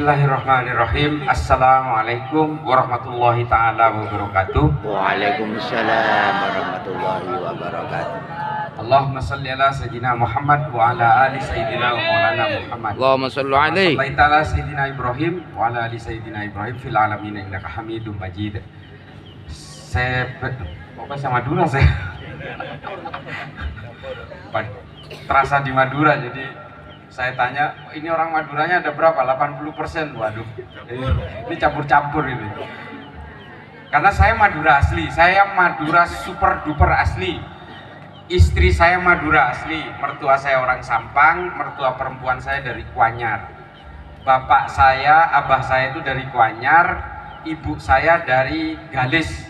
Bismillahirrahmanirrahim. Assalamualaikum warahmatullahi ta'ala wabarakatuh. Waalaikumsalam warahmatullahi wabarakatuh. Allahumma salli ala sayyidina Muhammad wa ala ali sayyidina wa maulana Muhammad. Allahumma salli alaihi. Salli ta'ala sayyidina Ibrahim wa ala ali sayyidina Ibrahim fil alamin innaka Hamidum Majid. Pokoknya sama Madura saya. Terasa di Madura, jadi saya tanya, ini orang Maduranya ada berapa? 80%. Waduh, ini campur-campur ini. Karena saya Madura asli, saya Madura super duper asli. Istri saya Madura asli, mertua saya orang Sampang, mertua perempuan saya dari Kuanyar. Bapak saya, abah saya itu dari Kuanyar, ibu saya dari Galis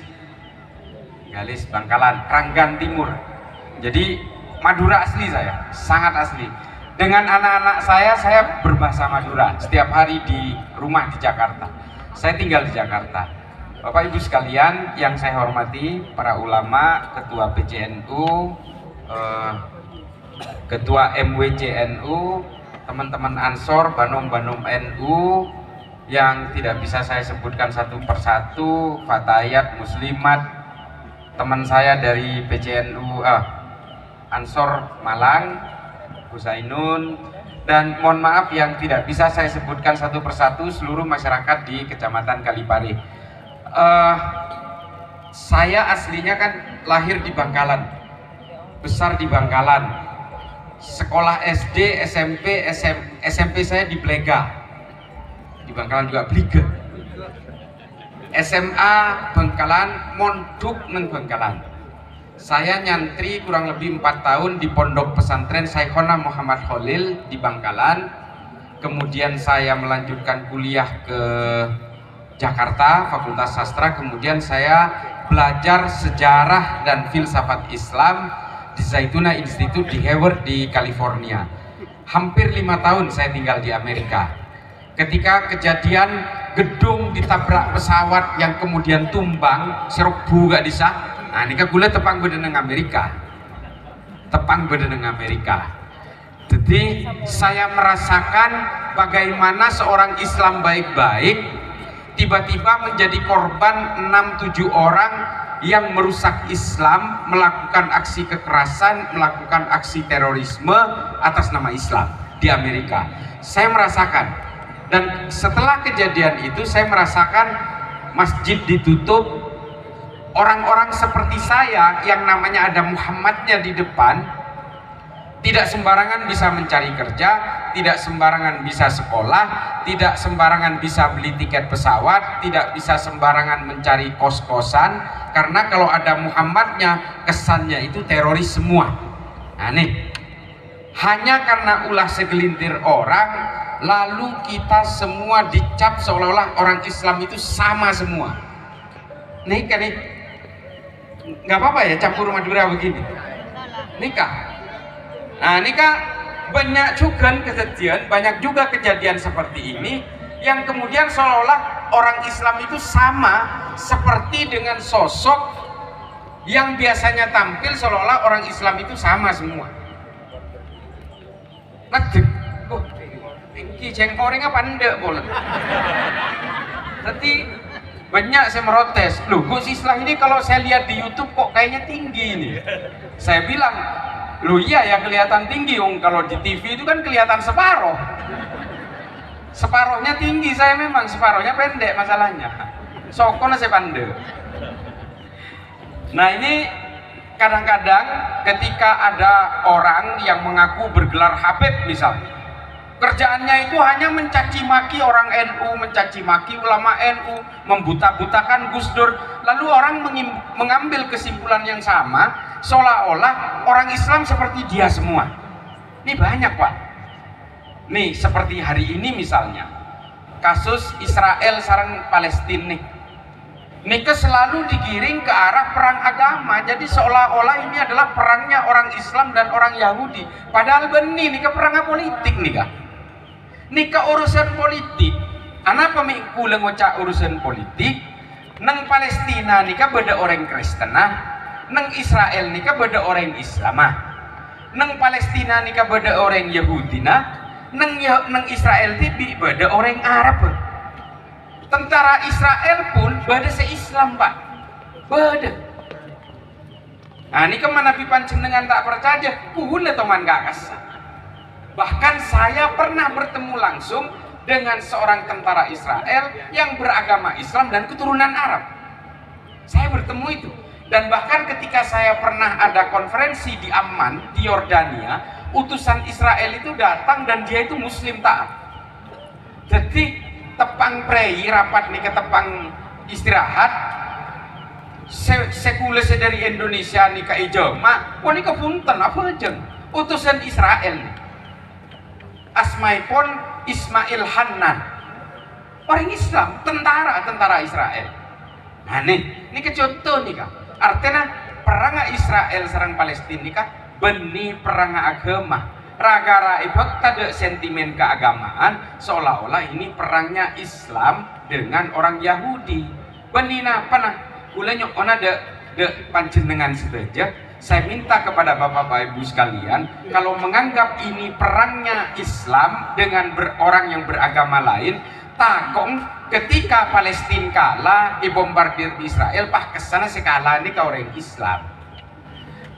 Bangkalan, Ranggan Timur. Jadi Madura asli saya, sangat asli. Dengan anak-anak saya berbahasa Madura setiap hari di rumah di Jakarta. Saya tinggal di Jakarta. Bapak Ibu sekalian yang saya hormati, para ulama, ketua PCNU, ketua MWCNU, teman-teman Ansor, Banom NU yang tidak bisa saya sebutkan satu persatu, Fatayat, Muslimat, teman saya dari PCNU Ansor Malang, Husainun, dan mohon maaf yang tidak bisa saya sebutkan satu persatu seluruh masyarakat di Kecamatan Kalipari. Saya aslinya kan lahir di Bangkalan, besar di Bangkalan, sekolah SD, SMP saya di Blega, di Bangkalan juga Bliga, SMA Bangkalan, mondok neng Bangkalan. Saya nyantri kurang lebih 4 tahun di pondok pesantren Syekhona Muhammad Khalil di Bangkalan. Kemudian saya melanjutkan kuliah ke Jakarta, Fakultas Sastra. Kemudian saya belajar sejarah dan filsafat Islam di Zaytuna Institute di Hayward di California. Hampir 5 tahun saya tinggal di Amerika. Ketika kejadian gedung ditabrak pesawat yang kemudian tumbang, serokbu gak disah. Nah, ini kan gula tepang bedeneng Amerika. Jadi saya merasakan bagaimana seorang Islam baik-baik tiba-tiba menjadi korban 6-7 orang yang merusak Islam, melakukan aksi kekerasan, melakukan aksi terorisme atas nama Islam di Amerika. Saya merasakan, dan setelah kejadian itu saya merasakan masjid ditutup. Orang-orang seperti saya yang namanya ada Muhammadnya di depan tidak sembarangan bisa mencari kerja, tidak sembarangan bisa sekolah, tidak sembarangan bisa beli tiket pesawat, tidak bisa sembarangan mencari kos-kosan, karena kalau ada Muhammadnya kesannya itu teroris semua. Nah nih, hanya karena ulah segelintir orang lalu kita semua dicap seolah-olah orang Islam itu sama semua. Nih kan nih, nggak apa-apa ya campur Madura begini nikah. Nah nikah banyak juga kejadian seperti ini yang kemudian seolah-olah orang Islam itu sama seperti dengan sosok yang biasanya tampil seolah-olah orang Islam itu sama semua. Ngedek, ini jeng orang apa enggak boleh. Jadi banyak saya merotes, loh Gus Islah ini kalau saya lihat di YouTube kok kayaknya tinggi ini. Saya bilang, loh iya ya kelihatan tinggi, kalau di TV itu kan kelihatan separoh. Separohnya tinggi, saya memang separohnya pendek masalahnya. Sokona saya pandai. Nah ini kadang-kadang ketika ada orang yang mengaku bergelar Habib misalnya, kerjaannya itu hanya mencaci maki orang NU, mencaci maki ulama NU, membuta-butakan Gus Dur. Lalu orang mengambil kesimpulan yang sama, seolah-olah orang Islam seperti dia semua. Ini banyak Pak. Nih seperti hari ini misalnya, kasus Israel sareng Palestina nih. Nika selalu digiring ke arah perang agama, jadi seolah-olah ini adalah perangnya orang Islam dan orang Yahudi. Padahal benih nika perang politik nika. Nika urusan politik. Anak pemikul ngocak urusan politik. Neng Palestina nika beda orang Kristen, neng Israel nika beda orang Islam. Neng Palestina nika beda orang Yahudi, neng Israel tibi bada orang Arab. Tentara Israel pun bada se-Islam Pak. Bada. Nah ini kemana pipan jenengan tak percaya? Pula teman gak kasar. Bahkan saya pernah bertemu langsung dengan seorang tentara Israel yang beragama Islam dan keturunan Arab. Saya bertemu itu. Dan bahkan ketika saya pernah ada konferensi di Amman, di Yordania, utusan Israel itu datang dan dia itu Muslim taat. Jadi tepang prei rapat nih ke tepang istirahat, sekulese dari Indonesia nih ke Ijoma, wah ini kepunten apa aja, utusan Israel nih. Asmaipun Ismail Hannan, orang Islam, tentara Israel. Nah ini kecontoh nih kak. Artinya perang Israel serang Palestina nih kak, benih perang agama. Ragara ibak tada sentimen keagamaan, seolah-olah ini perangnya Islam dengan orang Yahudi. Benina panah, ulanya ona de panjenengan saja. Saya minta kepada bapak-bapak ibu sekalian, kalau menganggap ini perangnya Islam dengan orang yang beragama lain, takong ketika Palestina kalah dibombardir di Israel, pah kesana sekala ini ke orang Islam.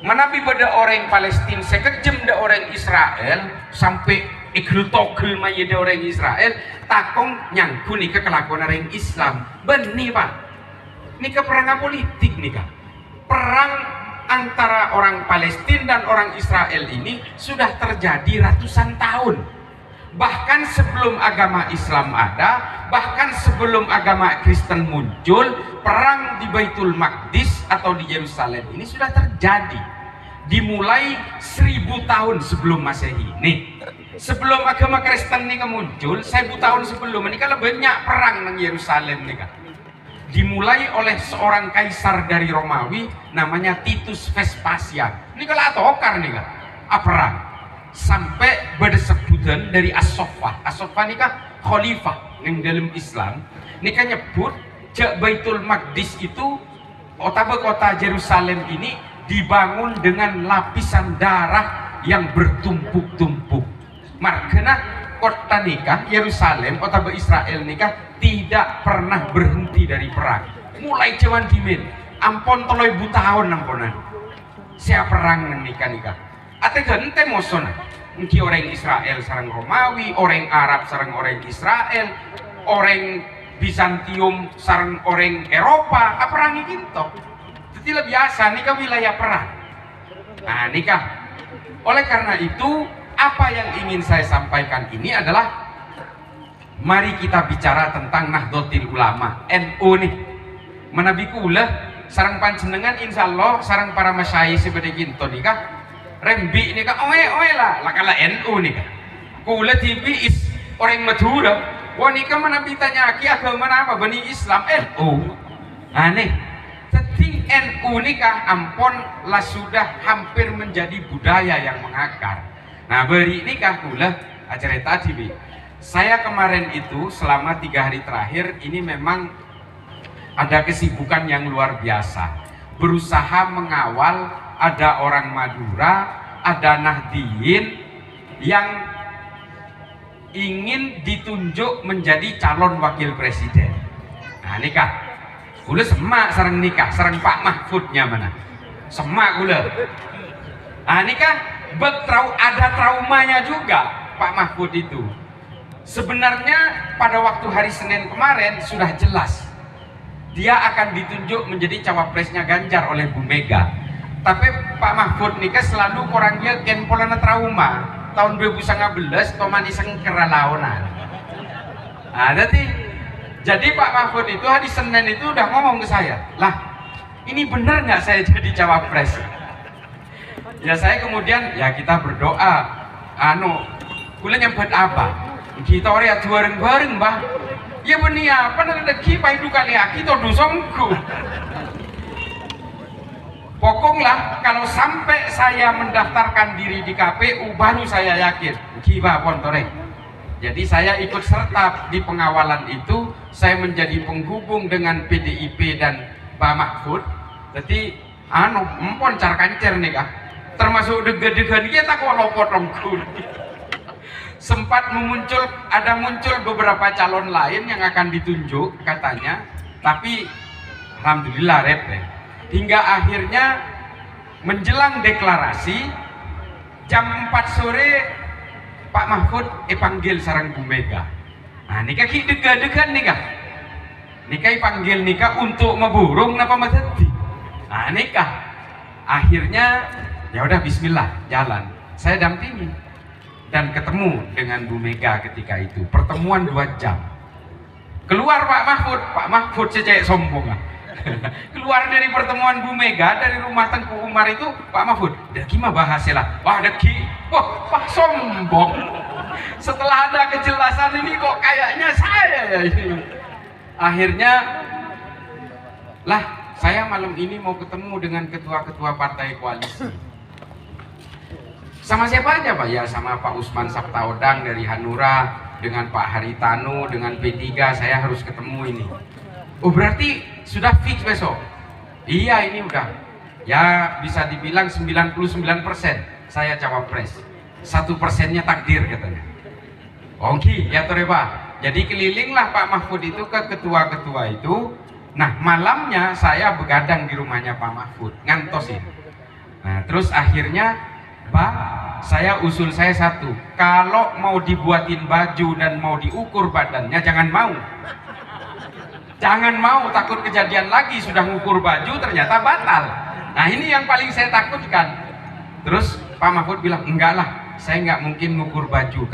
Menabi pada orang Palestina sekejam da orang Israel sampai ikrutogel maya da orang Israel, takong nyangku nih ke kelakuan orang Islam. Benih Pak, ini ke perang politik nih kak. Perang antara orang Palestina dan orang Israel ini sudah terjadi ratusan tahun. Bahkan sebelum agama Islam ada, bahkan sebelum agama Kristen muncul, perang di Baitul Maqdis atau di Yerusalem ini sudah terjadi. Dimulai 1000 tahun sebelum Masehi. Nih, sebelum agama Kristen ini muncul, 1000 tahun sebelum ini kan banyak perang di Yerusalem nih kan. Dimulai oleh seorang kaisar dari Romawi namanya Titus Vespasian. Ini kalau atokar nih kan, perang sampai bersebutan dari As-Soffah. As-Soffah ini kan khalifah yang dalam Islam. Ini kan nyebut Baitul Maqdis itu kota Yerusalem ini dibangun dengan lapisan darah yang bertumpuk-tumpuk. Makanya kota nikah Yerusalem, kota Israel nikah tidak pernah berhenti dari perang. Mulai cuman dimin, ampun 3000 tahun ampunan. Siapa perang nikah. Ate gente mosona. Mungkin orang Israel sarang Romawi, orang Arab sarang orang Israel, orang Bizantium sarang orang Eropa, perang itu. Jadi lebih biasa nikah wilayah perang. Nah nikah. Oleh karena itu, apa yang ingin saya sampaikan ini adalah mari kita bicara tentang Nahdlatul Ulama, NU nih. Menabi kula sarang panjenengan insyaallah sarang para masyayikh seperti kinto nikah. Rembi nih kak, oe lah kala NU nih kak. Kula TV is orang Madura. Wah nih kan mana bitanya aki agama apa? Bani Islam NU. Aneh. Jadi NU nih kak, ampun lah sudah hampir menjadi budaya yang mengakar. Nah beri ini kak kula acara tadi. Saya kemarin itu selama 3 hari terakhir ini memang ada kesibukan yang luar biasa. Berusaha mengawal. Ada orang Madura, ada Nahdiyin yang ingin ditunjuk menjadi calon wakil presiden. Nah nikah, gula semak sarang nikah, sarang Pak Mahfudnya mana? Semak gula. Nah nikah, ada traumanya juga Pak Mahfud itu. Sebenarnya pada waktu hari Senin kemarin sudah jelas dia akan ditunjuk menjadi cawapresnya Ganjar oleh Bu Mega. Tapi Pak Mahfud nikah selalu orangnya polana trauma. Tahun 2019 toman iseng keralawanan. Nah, jadi Pak Mahfud itu hari Senin itu udah ngomong ke saya, lah ini benar nggak saya jadi cawapres? Ya saya kemudian ya kita berdoa. Kula nyambut apa? Kita orang bareng-bareng bah. Ya benih apa nanti kita itu kali kita dosongku. Pokoknya kalau sampai saya mendaftarkan diri di KPU baru saya yakin kiba pontore. Jadi saya ikut serta di pengawalan itu, saya menjadi penghubung dengan PDIP dan Pak Mahfud. Jadi empon car kancer nih kak. Termasuk deg-degan kita kok lopot rongkul. sempat ada muncul beberapa calon lain yang akan ditunjuk katanya, tapi alhamdulillah red deh. Hingga akhirnya menjelang deklarasi jam 4 sore Pak Mahfud panggil sarang Bu Mega. Nah nikah dega-degan nikah panggil nikah untuk meburung napa mateti. Nah nikah akhirnya ya udah bismillah jalan. Saya dampingi dan ketemu dengan Bu Mega ketika itu. Pertemuan 2 jam. Keluar Pak Mahfud secek sombong. Keluar dari pertemuan Bu Mega dari rumah Tengku Umar itu Pak Mahfud, deki mah bahasilah. Wah deki, wah Pak sombong. Setelah ada kejelasan ini kok kayaknya saya ya ini. Akhirnya lah saya malam ini mau ketemu dengan ketua-ketua partai koalisi. Sama siapa aja Pak? Ya sama Pak Usman Sabtaodang dari Hanura, dengan Pak Haritanu, dengan P3 saya harus ketemu ini. Oh berarti sudah fix besok? Iya ini udah. Ya bisa dibilang 99% saya cawapres. 1%-nya takdir katanya. Oke, ya Toreba. Jadi kelilinglah Pak Mahfud itu ke ketua-ketua itu. Nah malamnya saya begadang di rumahnya Pak Mahfud, ngantosin. Nah terus akhirnya Pak, saya usul saya satu, kalau mau dibuatin baju dan mau diukur badannya jangan mau. Jangan mau, takut kejadian lagi, sudah ngukur baju ternyata batal. Nah ini yang paling saya takutkan. Terus Pak Mahfud bilang, enggak lah, saya nggak mungkin ngukur baju.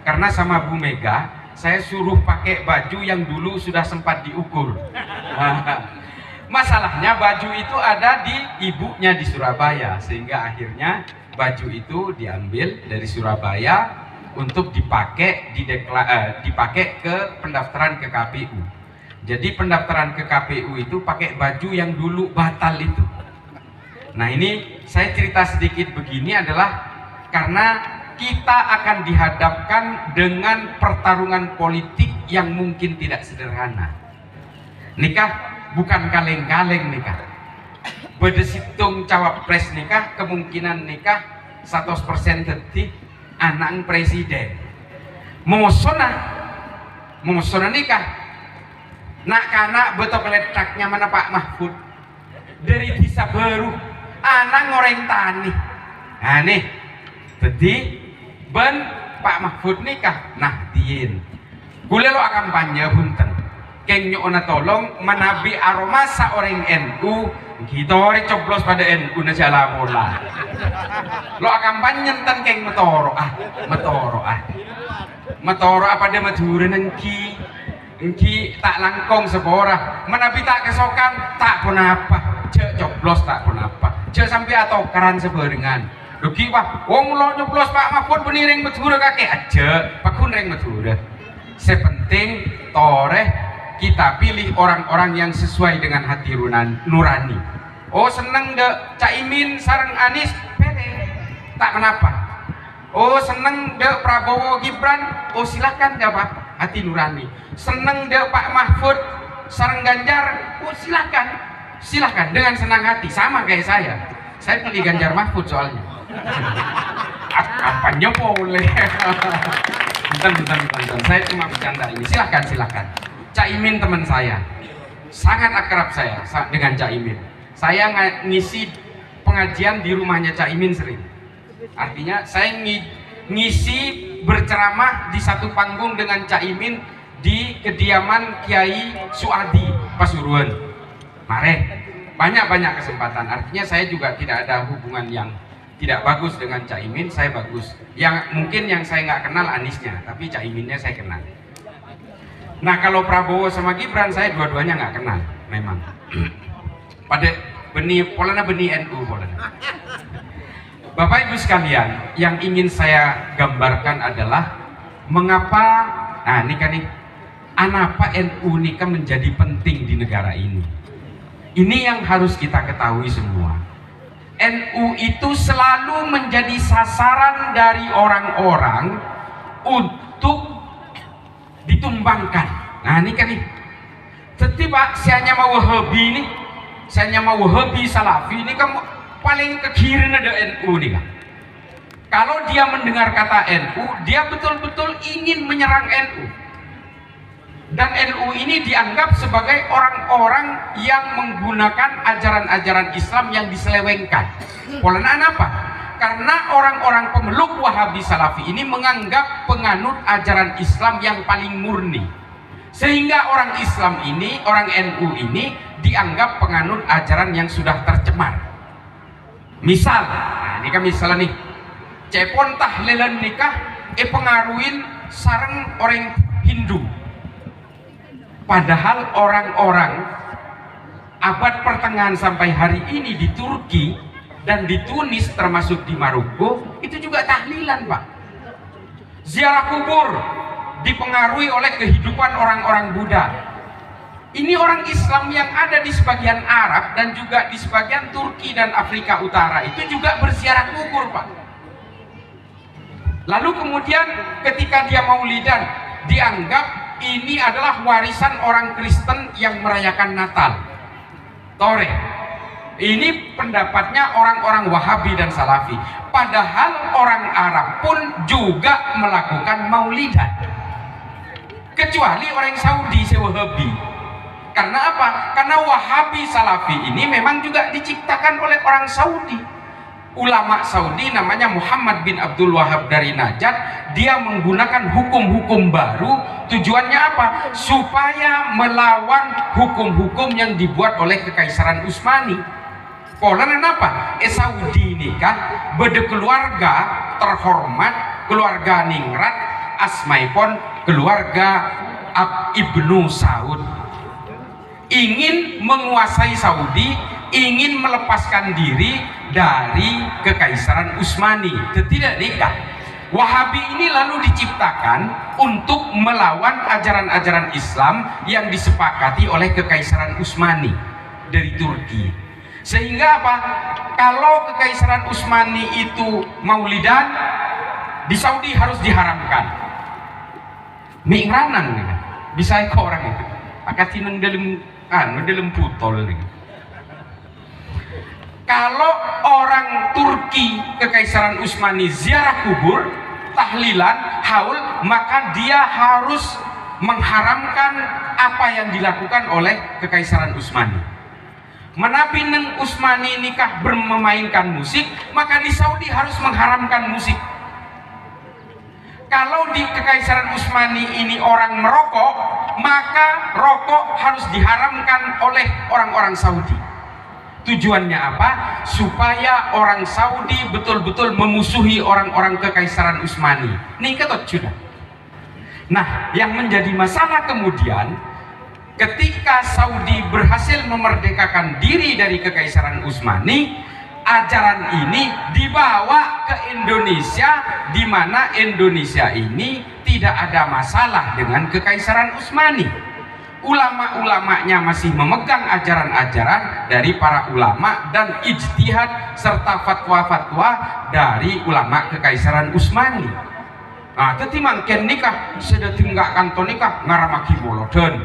Karena sama Bu Mega, saya suruh pakai baju yang dulu sudah sempat diukur. Masalahnya baju itu ada di ibunya di Surabaya, sehingga akhirnya baju itu diambil dari Surabaya untuk dipakai ke pendaftaran ke KPU. Jadi pendaftaran ke KPU itu pakai baju yang dulu batal itu. Nah ini saya cerita sedikit begini adalah karena kita akan dihadapkan dengan pertarungan politik yang mungkin tidak sederhana. Nikah bukan kaleng-kaleng nikah. Bedesitung cawapres nikah, kemungkinan nikah 100% detik anak presiden. Mosona nikah. Nak kanak betok letaknya mana Pak Mahfud dari desa baru anak ngoreng tani. Nah nih jadi ben Pak Mahfud nikah nah diin gule lo akan panjang punten keng nyona tolong menabi aroma seorang NU kita coblos pada NU na siya mola lo akan panjang tan keng metoro apa dia madura nengki tak langkong seborah menabi tak kesokan tak pun apa cek coblos tak pun apa cek sampai atau karan sebarengan duki wah wong lo nyoblos Pak Mahfud beniring madura kakek aja pakun ring madura sepenting toreh kita pilih orang-orang yang sesuai dengan hati nurani. Oh seneng dek Caimin sareng Anies pede tak kenapa. Oh seneng dek Prabowo Gibran oh silahkan gak apa hati nurani. Seneng dek Pak Mahfud sareng Ganjar oh silahkan dengan senang hati sama kayak saya pilih Ganjar Mahfud soalnya. Apanya boleh. Bentar. Saya cuma bercanda ini. Silahkan. Caimin teman saya, sangat akrab saya dengan Caimin. Saya ngisi pengajian di rumahnya Caimin sering. Artinya saya ngisi berceramah di satu panggung dengan Caimin di kediaman Kiai Suadi Pasuruan. Mare, banyak kesempatan. Artinya saya juga tidak ada hubungan yang tidak bagus dengan Caimin, saya bagus. Yang mungkin yang saya nggak kenal Anisnya, tapi Caiminnya saya kenal. Nah kalau Prabowo sama Gibran saya dua-duanya nggak kenal, memang. Pada benih NU polana. Bapak Ibu sekalian, yang ingin saya gambarkan adalah mengapa, nah ini kan nih, anapa NU ini kan menjadi penting di negara ini. Ini yang harus kita ketahui semua. NU itu selalu menjadi sasaran dari orang-orang untuk ditumbangkan. Nah ini kan nih, setiap saya mau Wahabi nih, saya mau Wahabi Salafi ini kan paling ke kiri ada NU nih kan. Kalau dia mendengar kata NU, dia betul-betul ingin menyerang NU. Dan NU ini dianggap sebagai orang-orang yang menggunakan ajaran-ajaran Islam yang diselewengkan. Polaan apa? Karena orang-orang pemeluk Wahabi Salafi ini menganggap penganut ajaran Islam yang paling murni. Sehingga orang Islam ini, orang NU ini dianggap penganut ajaran yang sudah tercemar. Misal, nah ini kan misalnya nih, cepon tahlilan nikah pengaruhin sareng orang Hindu. Padahal orang-orang abad pertengahan sampai hari ini di Turki dan di Tunis termasuk di Maroko itu juga tahlilan, Pak. Ziarah kubur dipengaruhi oleh kehidupan orang-orang Buddha. Ini orang Islam yang ada di sebagian Arab dan juga di sebagian Turki dan Afrika Utara itu juga berziarah kubur, Pak. Lalu kemudian ketika dia maulidan dianggap ini adalah warisan orang Kristen yang merayakan Natal. Tore. Ini pendapatnya orang-orang Wahabi dan Salafi. Padahal orang Arab pun juga melakukan maulidan. Kecuali orang Saudi Wahabi. Karena apa? Karena Wahabi Salafi ini memang juga diciptakan oleh orang Saudi. Ulama Saudi namanya Muhammad bin Abdul Wahab dari Najd, dia menggunakan hukum-hukum baru. Tujuannya apa? Supaya melawan hukum-hukum yang dibuat oleh Kekaisaran Utsmani. Polan apa? Saudi ini kan bede keluarga terhormat, keluarga ningrat, asmaipun keluarga Ibnu Saud. Ingin menguasai Saudi, ingin melepaskan diri dari Kekaisaran Utsmani. Tidak nikah. Wahabi ini lalu diciptakan untuk melawan ajaran-ajaran Islam yang disepakati oleh Kekaisaran Utsmani dari Turki. Sehingga apa? Kalau Kekaisaran Utsmani itu maulidan, di Saudi harus diharamkan. Mi'ranan bisa ke orang itu. Akatineng dalam putol nih. Kalau orang Turki Kekaisaran Utsmani ziarah kubur, tahlilan, haul, maka dia harus mengharamkan apa yang dilakukan oleh Kekaisaran Utsmani. Menapi neng Utsmani nikah bermemainkan musik, maka di Saudi harus mengharamkan musik. Kalau di Kekaisaran Utsmani ini orang merokok, maka rokok harus diharamkan oleh orang-orang Saudi. Tujuannya apa? Supaya orang Saudi betul-betul memusuhi orang-orang Kekaisaran Utsmani. Nih ketot sudah. Nah, yang menjadi masalah kemudian ketika Saudi berhasil memerdekakan diri dari Kekaisaran Utsmani, ajaran ini dibawa ke Indonesia, di mana Indonesia ini tidak ada masalah dengan Kekaisaran Utsmani. Ulama-ulamanya masih memegang ajaran-ajaran dari para ulama dan ijtihad serta fatwa-fatwa dari ulama Kekaisaran Utsmani. Nah, tetapi mungkin nikah sudah tinggal kantor nikah ngaramaki bolodan,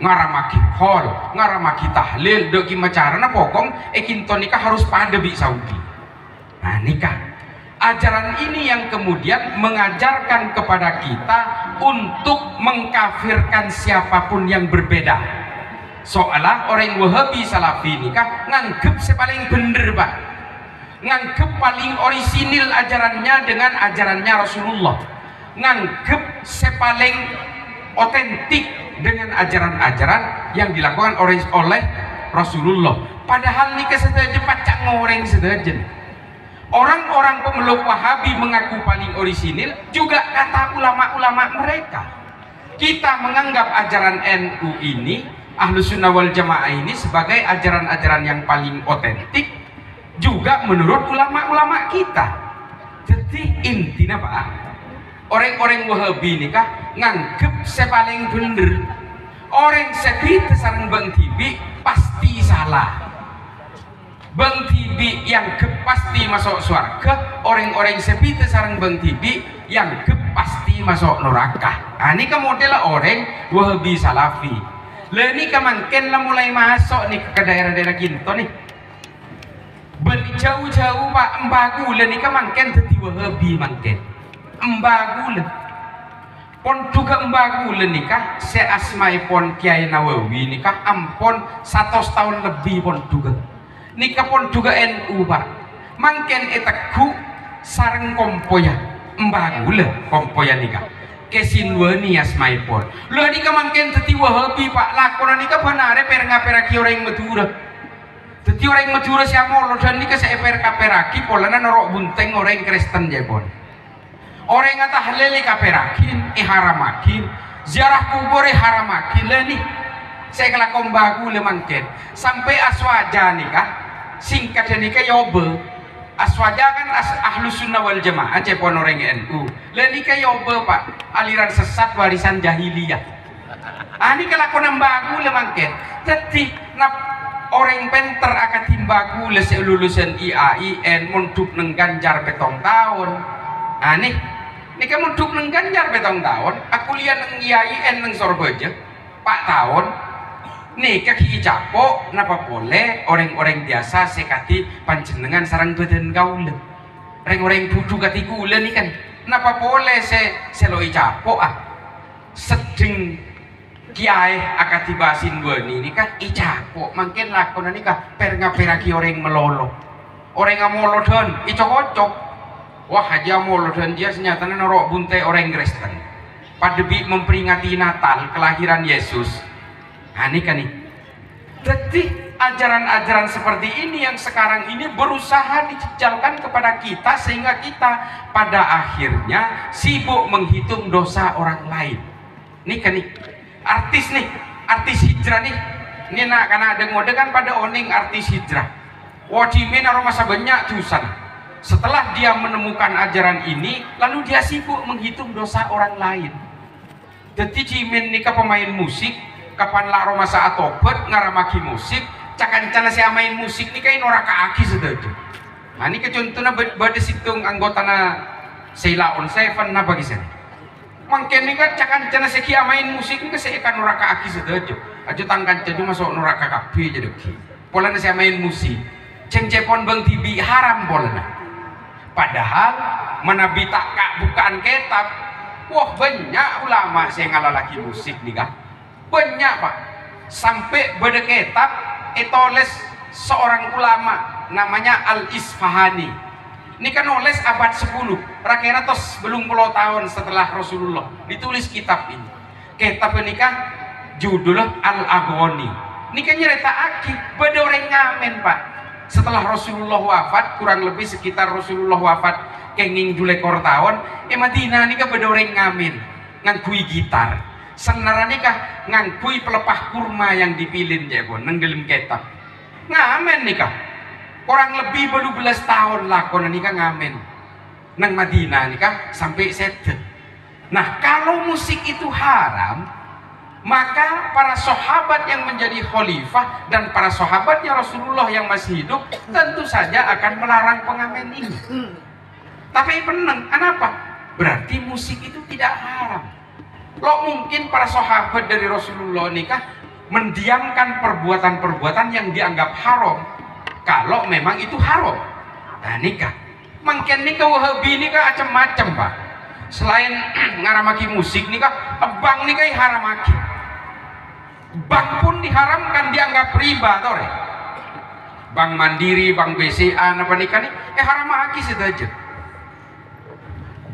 ngaramaki hol, ngaramaki tahlil, doki macarana pokong kinto nikah harus pada bi Saudi. Nah, nikah. Ajaran ini yang kemudian mengajarkan kepada kita untuk mengkafirkan siapapun yang berbeda. Soalnya orang Wahabi Salafi nikah nganggep sepaling bener, Pak. Nganggep paling orisinil ajarannya dengan ajarannya Rasulullah. Nganggep sepaling otentik dengan ajaran-ajaran yang dilakukan oleh Rasulullah. Padahal nikah sedaja pacak ngoreng sedaja. Orang-orang pemeluk Wahabi mengaku paling orisinil, juga kata ulama-ulama mereka. Kita menganggap ajaran NU ini, Ahlus Sunnah wal Jamaah ini sebagai ajaran-ajaran yang paling otentik, juga menurut ulama-ulama kita. Jadi intinya Pak, orang-orang Wahabi ini kah nganggep sepaling bener. Orang sepite sareng Bang Tibi pasti salah. Bang Tibi yang pasti masuk surga, orang-orang sepite sareng Bang Tibi yang pasti masuk neraka. Nah, ini model orang Wahabi Salafi. Lah ini kemangken lah mulai masuk nih ke daerah-daerah Kinto nih. beli jauh-jauh Pak embagula nika mangken dadi Wahabi mangken embagula pon juga embagula nika se asmai pon Kiai Nawawi nika ampun 100 tahun lebih pon juga nika pon juga NU Pak mangken eteku sareng kompoya embagula kompoya nika kesinweni asmai pon lho nika mangken dadi Wahabi Pak lakona nika banare peranga-peraki orang Madura. Jadi orang Madura siamo dan nika seeper kaperaki polana norok bunteng orang Kristen ya pon. Orang ngata halele kaperakin, haramakin, ziarah kubur haramakin lah nih. Saya kelakon bagu lemangken sampai aswaja nikah singkat nikah yobe. Aswaja kan ahlus sunnah wal jamaah cepon orang NU. Lah nikah yobe Pak aliran sesat warisan jahiliyah. Ini kelakon bagu lemangken. Jadi orang penter akan timbaku les lulusan IAIN munduk neng ganjar betong tahun nih kan munduk neng ganjar betong tahun aku lihat neng IAIN neng Sorboja pak tahun nih kaki capo napa boleh orang-orang biasa sekati panjenengan sarang badan gaul orang-orang budu kati gula nih kan napa boleh seloi capo sedeng Kiai akan tibasin gue nih kan icapo makin lakon nih kah peragi orang melolo orang nggak molo dan icok-ocok wah aja molo dan dia senyatanya norok buntai orang Kristen pada memperingati Natal kelahiran Yesus ini kan nih jadi ajaran-ajaran seperti ini yang sekarang ini berusaha dijejalkan kepada kita sehingga kita pada akhirnya sibuk menghitung dosa orang lain nih kan nih artis hijrah nih ini nak karena ada ngode kan pada oning artis hijrah wajimin aroma masa banyak tusan setelah dia menemukan ajaran ini lalu dia sibuk menghitung dosa orang lain jadi cimin nikah pemain musik kapan lah aroma masa atobat ngaramaki musik cakan-cana saya main musik nih kayak noraka aki sedajo nah ini kecontohnya bade situng anggota na Sheila on Seven na bagi saya mungkin ini kan cakan-cana sekia main musik ini kan saya ikan neraka aki sedajo aja tangkan jadi masuk neraka kapi jadi pola saya main musik cengcepon bang tibi haram pola padahal menabi tak bukaan kitab wah banyak ulama saya ngalalaki musik nih kah banyak Pak sampai beda kitab etoles seorang ulama namanya Al-Isfahani ini kan nulis abad 10 rakyat tos belum puluh tahun setelah Rasulullah ditulis kitab ini kitab ini kan judulnya Al-Aghani ini kan nyerita aki beda orang ngamen Pak setelah Rasulullah wafat kurang lebih sekitar Rasulullah wafat kenging julekor tahun Madinah ini kan beda orang ngamen ngangkui gitar senaran ini kan ngangkui pelepah kurma yang dipilin ya pun nenggelim kitab ngamen nih kah kurang lebih 12 tahun lakon nikah ngamen nang Madinah nikah sampai sedet. Nah kalau musik itu haram maka para sahabat yang menjadi khalifah dan para sahabatnya Rasulullah yang masih hidup tentu saja akan melarang pengamen ini. Tapi peneng, kenapa? Berarti musik itu tidak haram. Lo mungkin para sahabat dari Rasulullah nikah mendiamkan perbuatan-perbuatan yang dianggap haram kalau memang itu haram. Nah nikah mungkin nikah Wahabi nikah macam-macam Pak selain ngaramaki musik nikah bang nikah haramaki bank pun diharamkan dianggap riba tau re bank mandiri, bank BCA apa nikah nih haramaki saja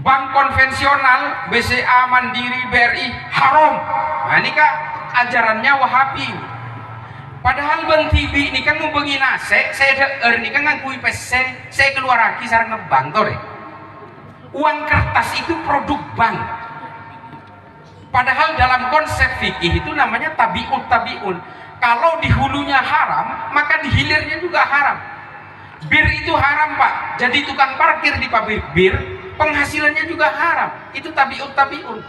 bank konvensional BCA, Mandiri, BRI haram. Nah nikah ajarannya Wahabi. Padahal Bang Tibi ini kan mau bengi nase, saya ini kan ngangkui PC, saya keluar lagi sarang ngebank tuh deh. Uang kertas itu produk bank. Padahal dalam konsep fikih itu namanya tabiun. Kalau di hulunya haram, maka di hilirnya juga haram. Bir itu haram Pak. Jadi tukang parkir di pabrik bir, penghasilannya juga haram. Itu tabiun.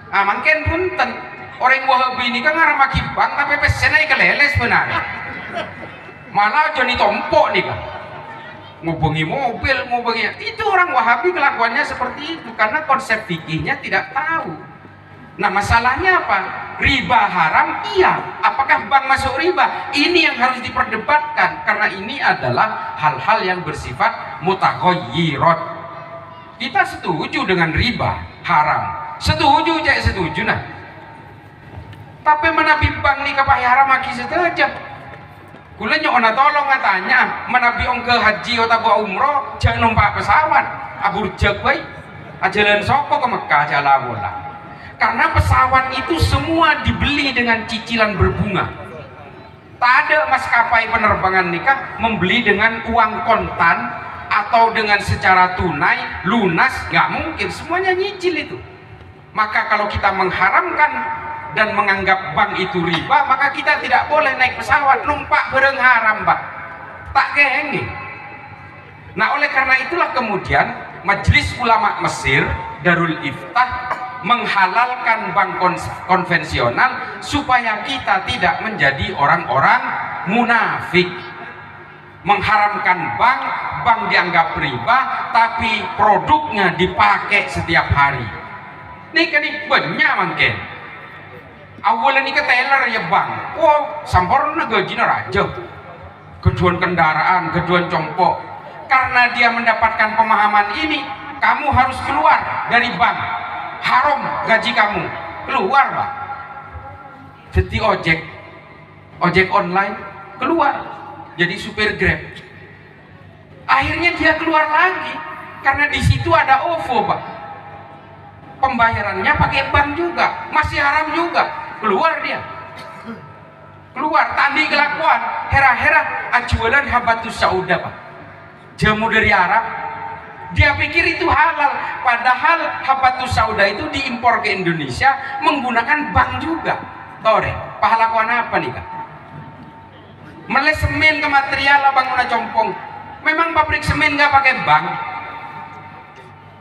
Ah, mungkin punten. Orang Wahabi ini kan ngaramaki bank tapi pesennya keleles benar. Malah jadi tompok nih kan. Ngubungi mobil, itu orang Wahabi kelakuannya seperti itu karena konsep fikihnya tidak tahu. Nah masalahnya apa? riba haram? Iya. Apakah bank masuk riba? Ini yang harus diperdebatkan, karena ini adalah hal-hal yang bersifat mutaghayyirat. Kita setuju dengan riba haram, setuju cek setuju nah. Tapi menabi bank ni kapah haram maki setuju. Kula nyokona tolong katanya, menabi ong ke haji atau umroh jangan numpak pesawat. Abur jak baik, ajalan soko ke Mekah jala bola. Karena pesawat itu semua dibeli dengan cicilan berbunga. Tak ada maskapai penerbangan nikah membeli dengan uang kontan atau dengan secara tunai lunas, nggak mungkin, semuanya nyicil itu. Maka kalau kita mengharamkan dan menganggap bank itu riba, maka kita tidak boleh naik pesawat numpak bareng haram, Pak. Tak kenge. Nah, oleh karena itulah kemudian Majelis Ulama Mesir Darul Iftah menghalalkan bank konvensional supaya kita tidak menjadi orang-orang munafik. Mengharamkan bank dianggap riba, tapi produknya dipakai setiap hari. Ini kan banyak mungkin. Awalnya ini ke teller ya bang, wow sampurna gajinya raja, keduan kendaraan, keduan compok. Karena dia mendapatkan pemahaman ini, kamu harus keluar dari bank, haram gaji kamu, keluar bang. Jadi ojek online, keluar jadi supir Grab. Akhirnya dia keluar lagi karena di situ ada OVO pak, pembayarannya pakai bank juga, masih haram juga. Keluar dia, keluar tandi kelakuan hera-hera ajualan habatus sauda pak, jamu dari Arab. Dia pikir itu halal, padahal habatus sauda itu diimpor ke Indonesia menggunakan bank juga. Tore, pahalakuan apa nih kak? Meles semen ke material bangunan compong. Memang pabrik semen nggak pakai bank?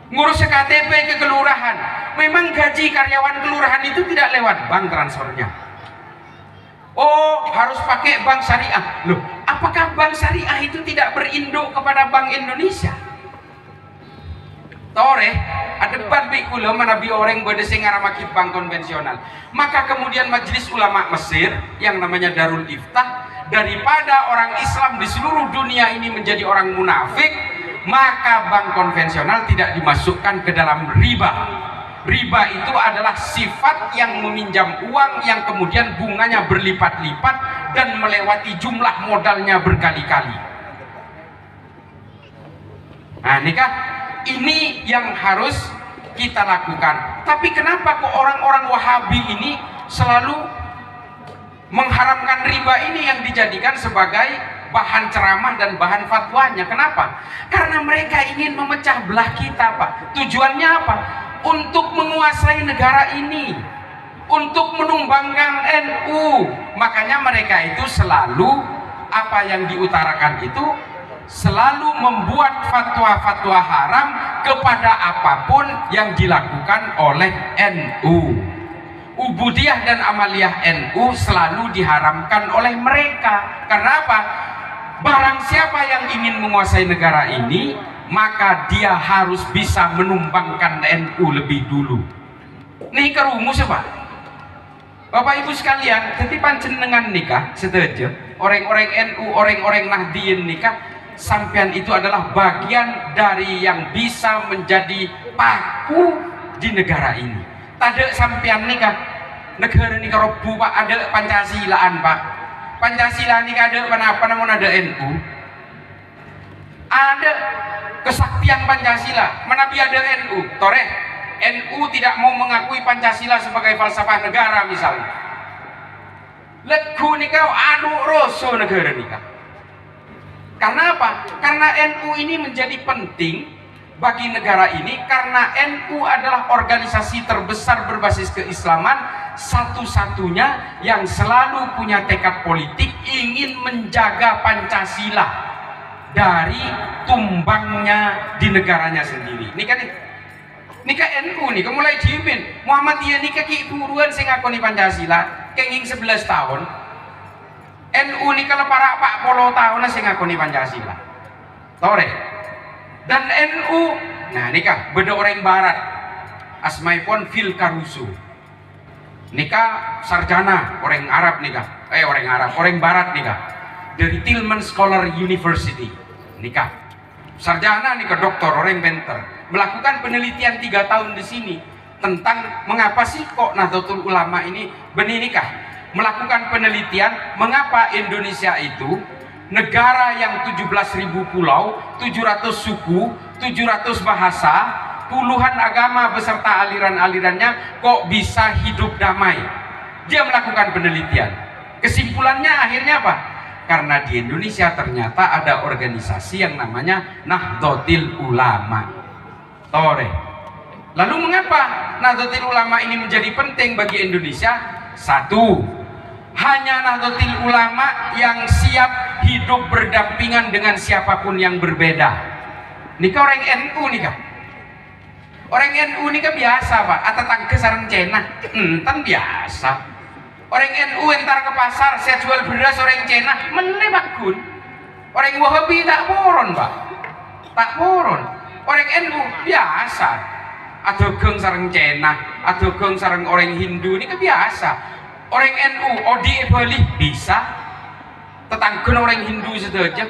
Ngurus KTP ke kelurahan, memang gaji karyawan kelurahan itu tidak lewat bank transfernya. Oh, harus pakai bank syariah. Loh, apakah bank syariah itu tidak berinduk kepada Bank Indonesia? Tore, ada bank kula manabi orang pada sing ngaramaki bank konvensional. Maka kemudian Majelis Ulama Mesir yang namanya Darul Iftah, daripada orang Islam di seluruh dunia ini menjadi orang munafik, maka bank konvensional tidak dimasukkan ke dalam riba. Riba itu adalah sifat yang meminjam uang yang kemudian bunganya berlipat-lipat dan melewati jumlah modalnya berkali-kali. Nah, nikah ini yang harus kita lakukan. Tapi kenapa kok orang-orang Wahabi ini selalu mengharamkan riba ini yang dijadikan sebagai bahan ceramah dan bahan fatwanya? Kenapa? Karena mereka ingin memecah belah kita pak. Tujuannya apa? Untuk menguasai negara ini, untuk menumbangkan NU. Makanya mereka itu selalu apa yang diutarakan itu selalu membuat fatwa-fatwa haram kepada apapun yang dilakukan oleh NU. Ubudiyah dan amaliyah NU selalu diharamkan oleh mereka. Karena apa? Barang siapa yang ingin menguasai negara ini, maka dia harus bisa menumbangkan NU lebih dulu. Nih kerumus ya Pak. Bapak Ibu sekalian, jadi panjenengan nikah setuju, orang-orang NU, orang-orang Nahdien nikah, sampean itu adalah bagian dari yang bisa menjadi paku di negara ini. Tade sampean nikah, negara ini kerobu pak, ada Pancasilaan pak. Pancasila ini ada apa namun ada NU, ada kesaktian Pancasila, menabi ada NU. Tore, NU tidak mau mengakui Pancasila sebagai falsafah negara misalnya. Legu nikah adu rosso negara nikah. Karena apa? Karena NU ini menjadi penting bagi negara ini karena NU adalah organisasi terbesar berbasis keislaman satu-satunya yang selalu punya tekad politik ingin menjaga Pancasila dari tumbangnya di negaranya sendiri. Ini kan NU nih, mulai diimin Muhammadiyah nih kaki buruan sing ngakoni Pancasila kenging 11 tahun. NU nih kalau para pak polo tahun sing ngakoni Pancasila. Tore. Dan NU, nah nikah beda orang barat, asmaipun fil karusu. nikah sarjana orang Arab orang Barat nikah dari Tillman Scholar University nikah sarjana nikah doktor orang Banter melakukan penelitian 3 tahun di sini tentang mengapa sih kok Nahdlatul Ulama ini benih nikah, melakukan penelitian mengapa Indonesia itu negara yang 17.000 pulau, 700 suku, 700 bahasa, puluhan agama beserta aliran-alirannya kok bisa hidup damai. Dia melakukan penelitian. Kesimpulannya akhirnya apa? Karena di Indonesia ternyata ada organisasi yang namanya Nahdlatul Ulama. Tore. Lalu mengapa Nahdlatul Ulama ini menjadi penting bagi Indonesia? Satu, hanya Nahdlatul Ulama yang siap hidup berdampingan dengan siapapun yang berbeda. Nikah orang NU nikah. Orang NU nikah biasa pak, atau tangke sarang Cina, enten biasa. Orang NU entar ke pasar, saya jual beras orang Cina, menebak kun. Orang Wahabi tak poron pak, tak poron. Orang NU biasa. Atau geng sarang Cina, atau geng sarang orang Hindu ini kebiasa. Orang NU, Odi Bali bisa. Tetangga orang Hindu saja.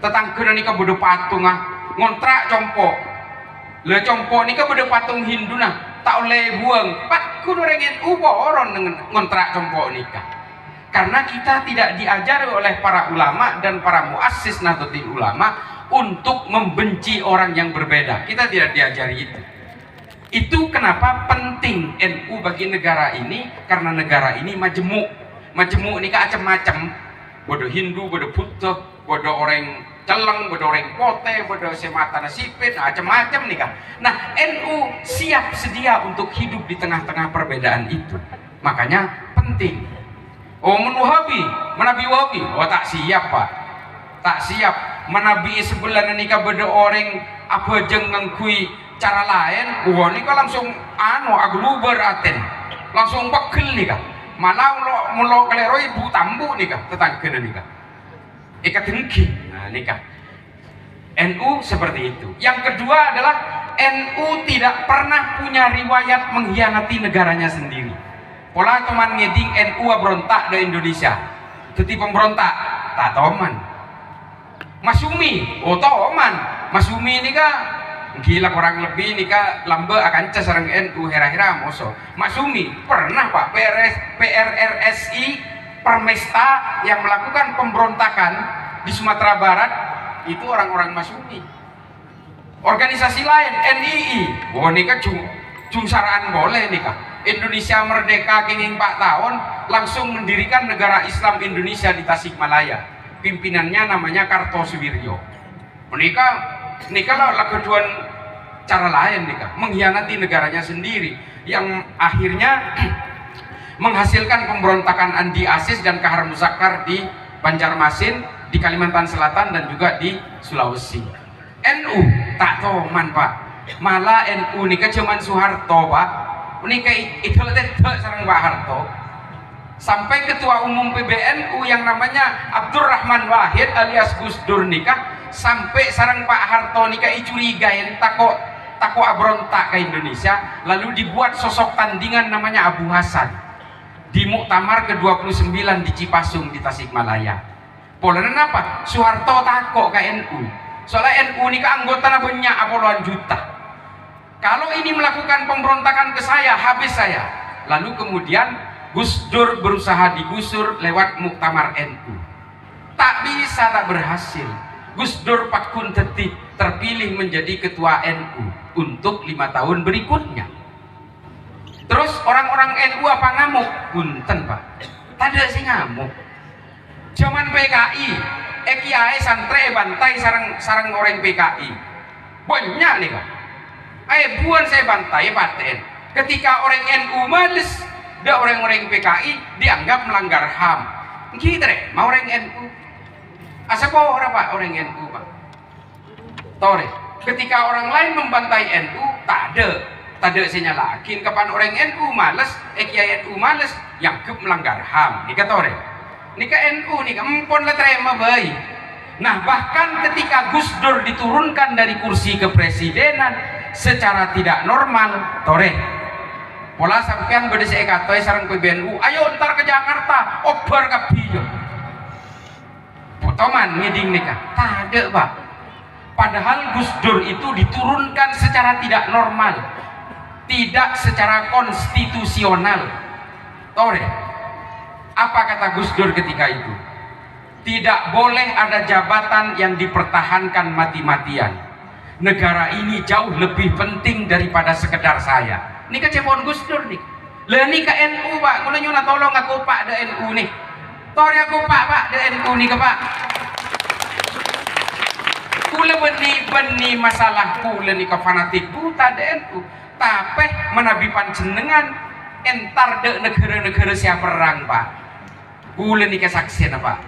Tetangga ini kebudu patung ngontrak compok. Lah compok ini kebudu patung Hindu tak oleh buang. Pak kun orang NU boron dengan ngontrak compok nikah. Karena kita tidak diajari oleh para ulama dan para muassis Nahdlatul Ulama untuk membenci orang yang berbeda. Kita tidak diajari itu. Itu kenapa penting NU bagi negara ini, karena negara ini majemuk. Majemuk ini macam-macam. Bodoh Hindu, bodoh Buddha, bodoh orang Celeng, bodoh orang Pote, bodoh Semata Nasipin, macam-macam nih kan. Nah, NU siap sedia untuk hidup di tengah-tengah perbedaan itu. Makanya penting. Oh, Wahabi, menabi Wahabi, oh tak siap pak, tak siap. Menabi sebelah nikah bodoh orang apa jeng ngengkui cara lain, wah ini kan langsung agluber aten, langsung pegel nih kak, malah mulo kelero ibu tambu nih kak, tetangga nih kak, ikat dengki, nah nih kak. NU seperti itu. Yang kedua adalah NU tidak pernah punya riwayat mengkhianati negaranya sendiri. Pola teman ngeding NU berontak di Indonesia, jadi pemberontak, tak toman. Masumi, oh toman, Masumi ini kak. Gila kurang lebih nikah lamba akan sarang NU hera-hera moso. Maksumi pernah pak PRRSI Permesta yang melakukan pemberontakan di Sumatera Barat itu orang-orang Maksumi. Organisasi lain NII, wah nikah saraan boleh nikah. Indonesia merdeka kini 4 tahun langsung mendirikan negara Islam Indonesia di Tasikmalaya. Pimpinannya namanya Kartosuwiryo. Nikah lah keduaan cara lain nikah, mengkhianati negaranya sendiri yang akhirnya menghasilkan pemberontakan Andi Asis dan Kahar Muzakkar di Banjarmasin, di Kalimantan Selatan dan juga di Sulawesi. NU tak toman pak, malah NU nikah cuman Soeharto pak, nikah itu sarang Pak Harto. Sampai ketua umum PBNU yang namanya Abdurrahman Wahid alias Gus Dur nikah, sampai sarang Pak Harto nikah icurigain tako abrontak ke Indonesia, lalu dibuat sosok tandingan namanya Abu Hasan di muktamar ke-29 di Cipasung di Tasikmalaya. Polanya apa? Soeharto tako ke NU, soalnya NU nikah anggota banyak puluhan juta. Kalau ini melakukan pemberontakan ke saya, habis saya. Lalu kemudian Gus Dur berusaha digusur lewat muktamar NU, tak bisa, tak berhasil. Gus Dur Pakun terpilih menjadi ketua NU untuk 5 tahun berikutnya. Terus orang-orang NU apa ngamuk? Punten pak, tak ada sih ngamuk. Zaman PKI, kiai santre bantai sarang orang PKI banyak nih pak. Buan saya bantai paten. Ketika orang NU males, dah orang-orang PKI dianggap melanggar HAM. Gitu deh, mau orang NU. Asa kok orang NU pak. Tore, ketika orang lain membantai NU, tak ada sinyalakin. Kapan orang NU males, kiai NU males, yang melanggar HAM. Nika tore, nika NU nika empon lah terima baik. Nah bahkan ketika Gus Dur diturunkan dari kursi kepresidenan secara tidak normal, tore, pola sampean beda seekatoy sarang PBNU ayo ntar ke Jakarta obar kapiyo potoman ngiding nikah tade pak. Padahal Gus Dur itu diturunkan secara tidak normal, tidak secara konstitusional. Tore, apa kata Gus Dur ketika itu? Tidak boleh ada jabatan yang dipertahankan mati-matian. Negara ini jauh lebih penting daripada sekedar saya. Ini kecebon Gus Dur nih. Lah ini ke NU pak, kalau nyuna tolong aku pak de NU nih. Tore aku pak de NU nih ke pak. Kula beni masalah kula nih ke fanatik buta de NU. Tapi menabi panjenengan entar de negara-negara siapa perang pak. Kula nih kesaksian pak.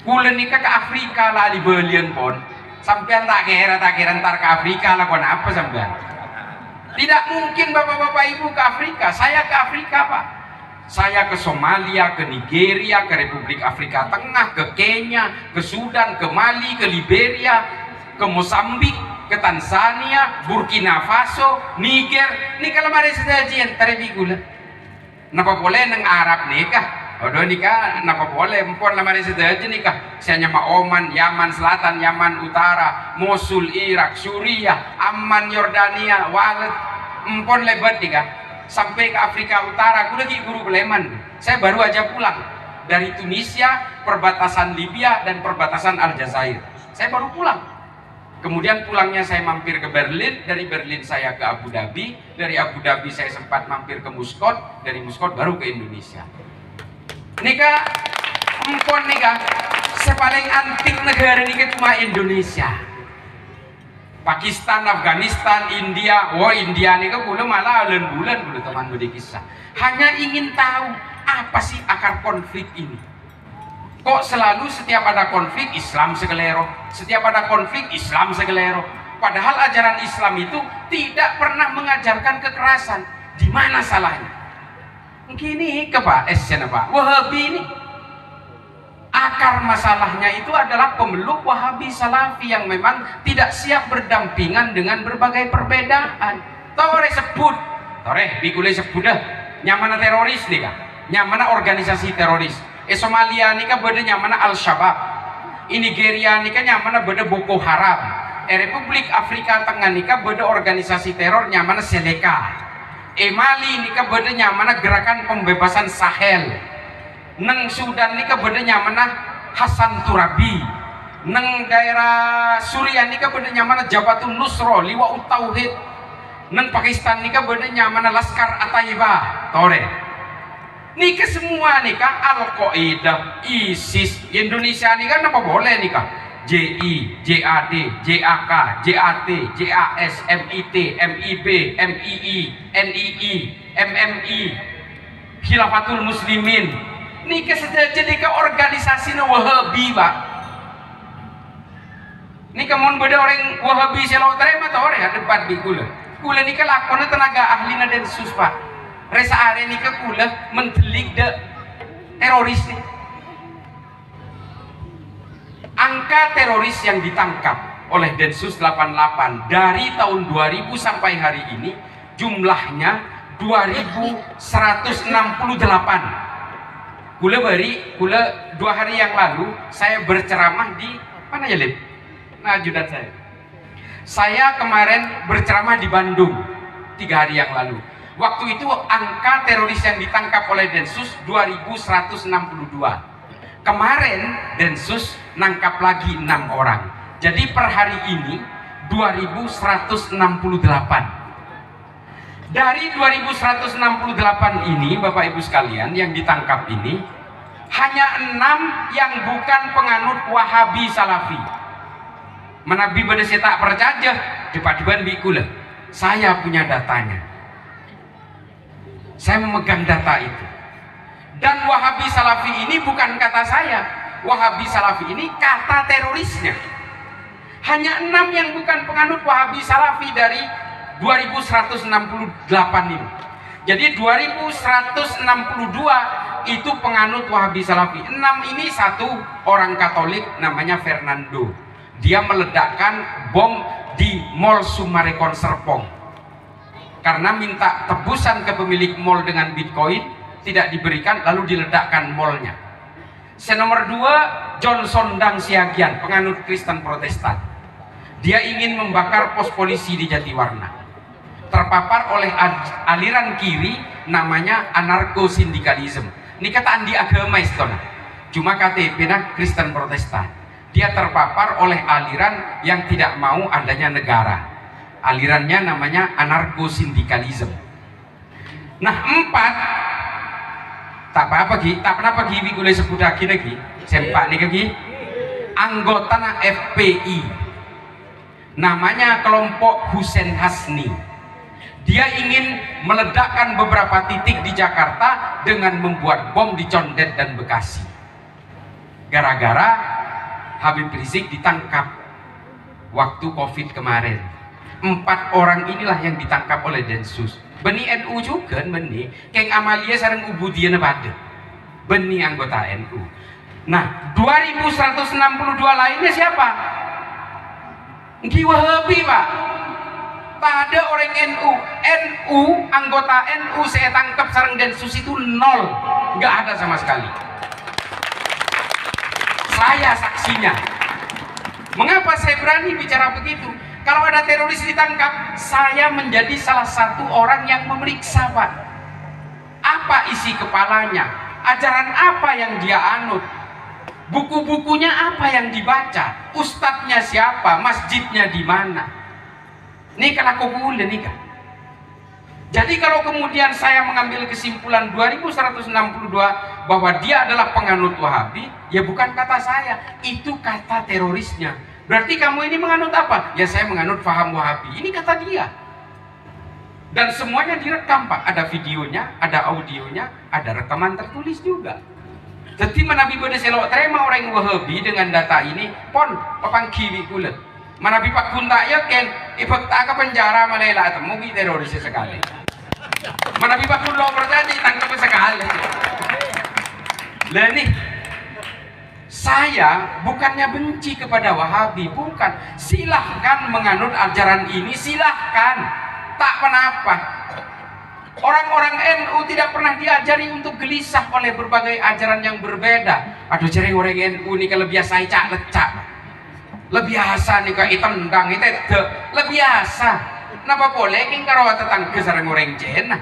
Kula nih ke Afrika lah di belian pon. Sampean tak kira ntar ke Afrika lah kon apa sampean? Tidak mungkin bapak-bapak ibu ke Afrika. Saya ke Afrika pak. Saya ke Somalia, ke Nigeria, ke Republik Afrika Tengah, ke Kenya, ke Sudan, ke Mali, ke Liberia, ke Mozambik, ke Tanzania, Burkina Faso, Niger. Ini kalau mari sedajian tarebi gula. Napa boleh neng Arab nikah? Odo nikah, napa boleh? Empon lamari sedajian nikah. Saya nyama Oman, Yaman Selatan, Yaman Utara, Mosul, Irak, Suriah, Amman, Yordania, Walid. Empon lebat nikah. Sampai ke Afrika Utara, aku lagi guru Leman. Saya baru aja pulang dari Tunisia, perbatasan Libya dan perbatasan Aljazair. Saya baru pulang. Kemudian pulangnya saya mampir ke Berlin, dari Berlin saya ke Abu Dhabi, dari Abu Dhabi saya sempat mampir ke Muscat, dari Muscat baru ke Indonesia. Nikah, empon nikah, sepaling antik negara nikah cuma Indonesia. Pakistan, Afghanistan, India, India nih kan malah bulan teman budi kisah. Hanya ingin tahu apa sih akar konflik ini. Kok selalu setiap ada konflik Islam segelero, setiap ada konflik Islam segelero. Padahal ajaran Islam itu tidak pernah mengajarkan kekerasan. Di mana salahnya? Gini ke Pak Esnya Pak, Wahabi ini. Akar masalahnya itu adalah pemeluk Wahabi Salafi yang memang tidak siap berdampingan dengan berbagai perbedaan. Tore sebut, tore bikule sebut dah. Nyamana teroris nih kah? Nyamana organisasi teroris. Somalia nih kah beda nyamana Al-Shabaab. Nigeria nih kah nyamana beda Boko Haram. Republik Afrika Tengah nih kah beda organisasi teror nyamana Seleka. Mali nih kah beda nyamana Gerakan Pembebasan Sahel. Neng Sudan nika bedanya mana Hasan Turabi, neng daerah Suriah nika bedanya mana Jabhatun Nusra Liwa Tauhid, neng Pakistan nika bedanya mana Laskar At-Taiba. Tore nika semua nika Al-Qaeda, ISIS. Indonesia nika apa boleh nika JI, JAD, JAK, JAT, JAS, MIT, MIB, MII, NII, MMI, Khilafatul Muslimin. Nika jadi ke organisasi Wahabi pak. Nika mon beda orang Wahabi selalu terima tau orang debat di kula. Kula nika lakona tenaga ahli na Densus pak. Resa are nika kula mentelik de teroris nih. Angka teroris yang ditangkap oleh Densus 88 dari tahun 2000 sampai hari ini jumlahnya 2168. Kula 2 hari yang lalu saya berceramah di mana ya Lip? Nah ajudan saya kemarin berceramah di Bandung 3 hari yang lalu. Waktu itu angka teroris yang ditangkap oleh Densus 2162. Kemarin Densus nangkap lagi 6 orang. Jadi per hari ini 2168. Dari 2168 ini Bapak Ibu sekalian yang ditangkap ini hanya 6 yang bukan penganut Wahabi Salafi. Menabi pada saya tak percaya depan bikula. Saya punya datanya. Saya memegang data itu. Dan Wahabi Salafi ini bukan kata saya. Wahabi Salafi ini kata terorisnya. Hanya 6 yang bukan penganut Wahabi Salafi dari 2168 ini. Jadi 2162 itu penganut Wahabi Salafi. 6 ini satu orang Katolik namanya Fernando. Dia meledakkan bom di Mall Sumarekon Serpong. karena minta tebusan ke pemilik mall dengan Bitcoin, tidak diberikan, lalu diledakkan mallnya. Nomor 2, Johnson Dang Siagian, penganut Kristen Protestan. Dia ingin membakar pos polisi di Jatiwarna. Terpapar oleh aliran kiri namanya anarko-sindikalisme. Ini kata andi agama istana. Cuma KTP nah Kristen Protestan. Dia terpapar oleh aliran yang tidak mau adanya negara. Alirannya namanya anarko-sindikalisme. Nah, 4, tak apa-apa Gi, tak pernah pagi ini boleh sebut lagi sempak nih Gi, anggota FPI. Namanya kelompok Husein Hasni. Dia ingin meledakkan beberapa titik di Jakarta dengan membuat bom di Condet dan Bekasi. Gara-gara Habib Rizik ditangkap waktu Covid kemarin. 4 orang inilah yang ditangkap oleh Densus. Beni NU juga, beni Keng Amalia sareng Ubudian pada beni anggota NU. Nah, 2162 lainnya siapa? Ngi Wahabi Pak. Tak ada orang NU, anggota NU saya tangkap sareng Densus itu 0, nggak ada sama sekali. Saya saksinya. Mengapa saya berani bicara begitu? Kalau ada teroris ditangkap, saya menjadi salah satu orang yang memeriksa Pak. Apa isi kepalanya? Ajaran apa yang dia anut? Buku-bukunya apa yang dibaca? Ustadznya siapa? Masjidnya di mana? Ini kalau aku boleh nih kan. Jadi kalau kemudian saya mengambil kesimpulan 2162 bahwa dia adalah penganut Wahabi, ya bukan kata saya, itu kata terorisnya. Berarti kamu ini menganut apa? Ya saya menganut faham Wahabi. Ini kata dia. Dan semuanya direkam Pak. Ada videonya, ada audionya, ada rekaman tertulis juga. Jadi Manabi pada selok terima orang Wahabi dengan data ini, pon papang kiwi kulit. Manabi Pak Kunta ya ken, ibak tak ke penjara malela temu teroris sekali. Manabi Pak Kunlo berjadi tangkap sekali. Lah nih, saya bukannya benci kepada Wahabi, bukan. Silahkan menganut ajaran ini, silahkan. Tak kenapa. Orang-orang NU tidak pernah diajari untuk gelisah oleh berbagai ajaran yang berbeda. Aduh cari orang NU nih kalau biasa cak lecak. Lebih biasa nih kayak tendang itu lebih biasa. Napa boleh king karo tetangga sareng orang Cina?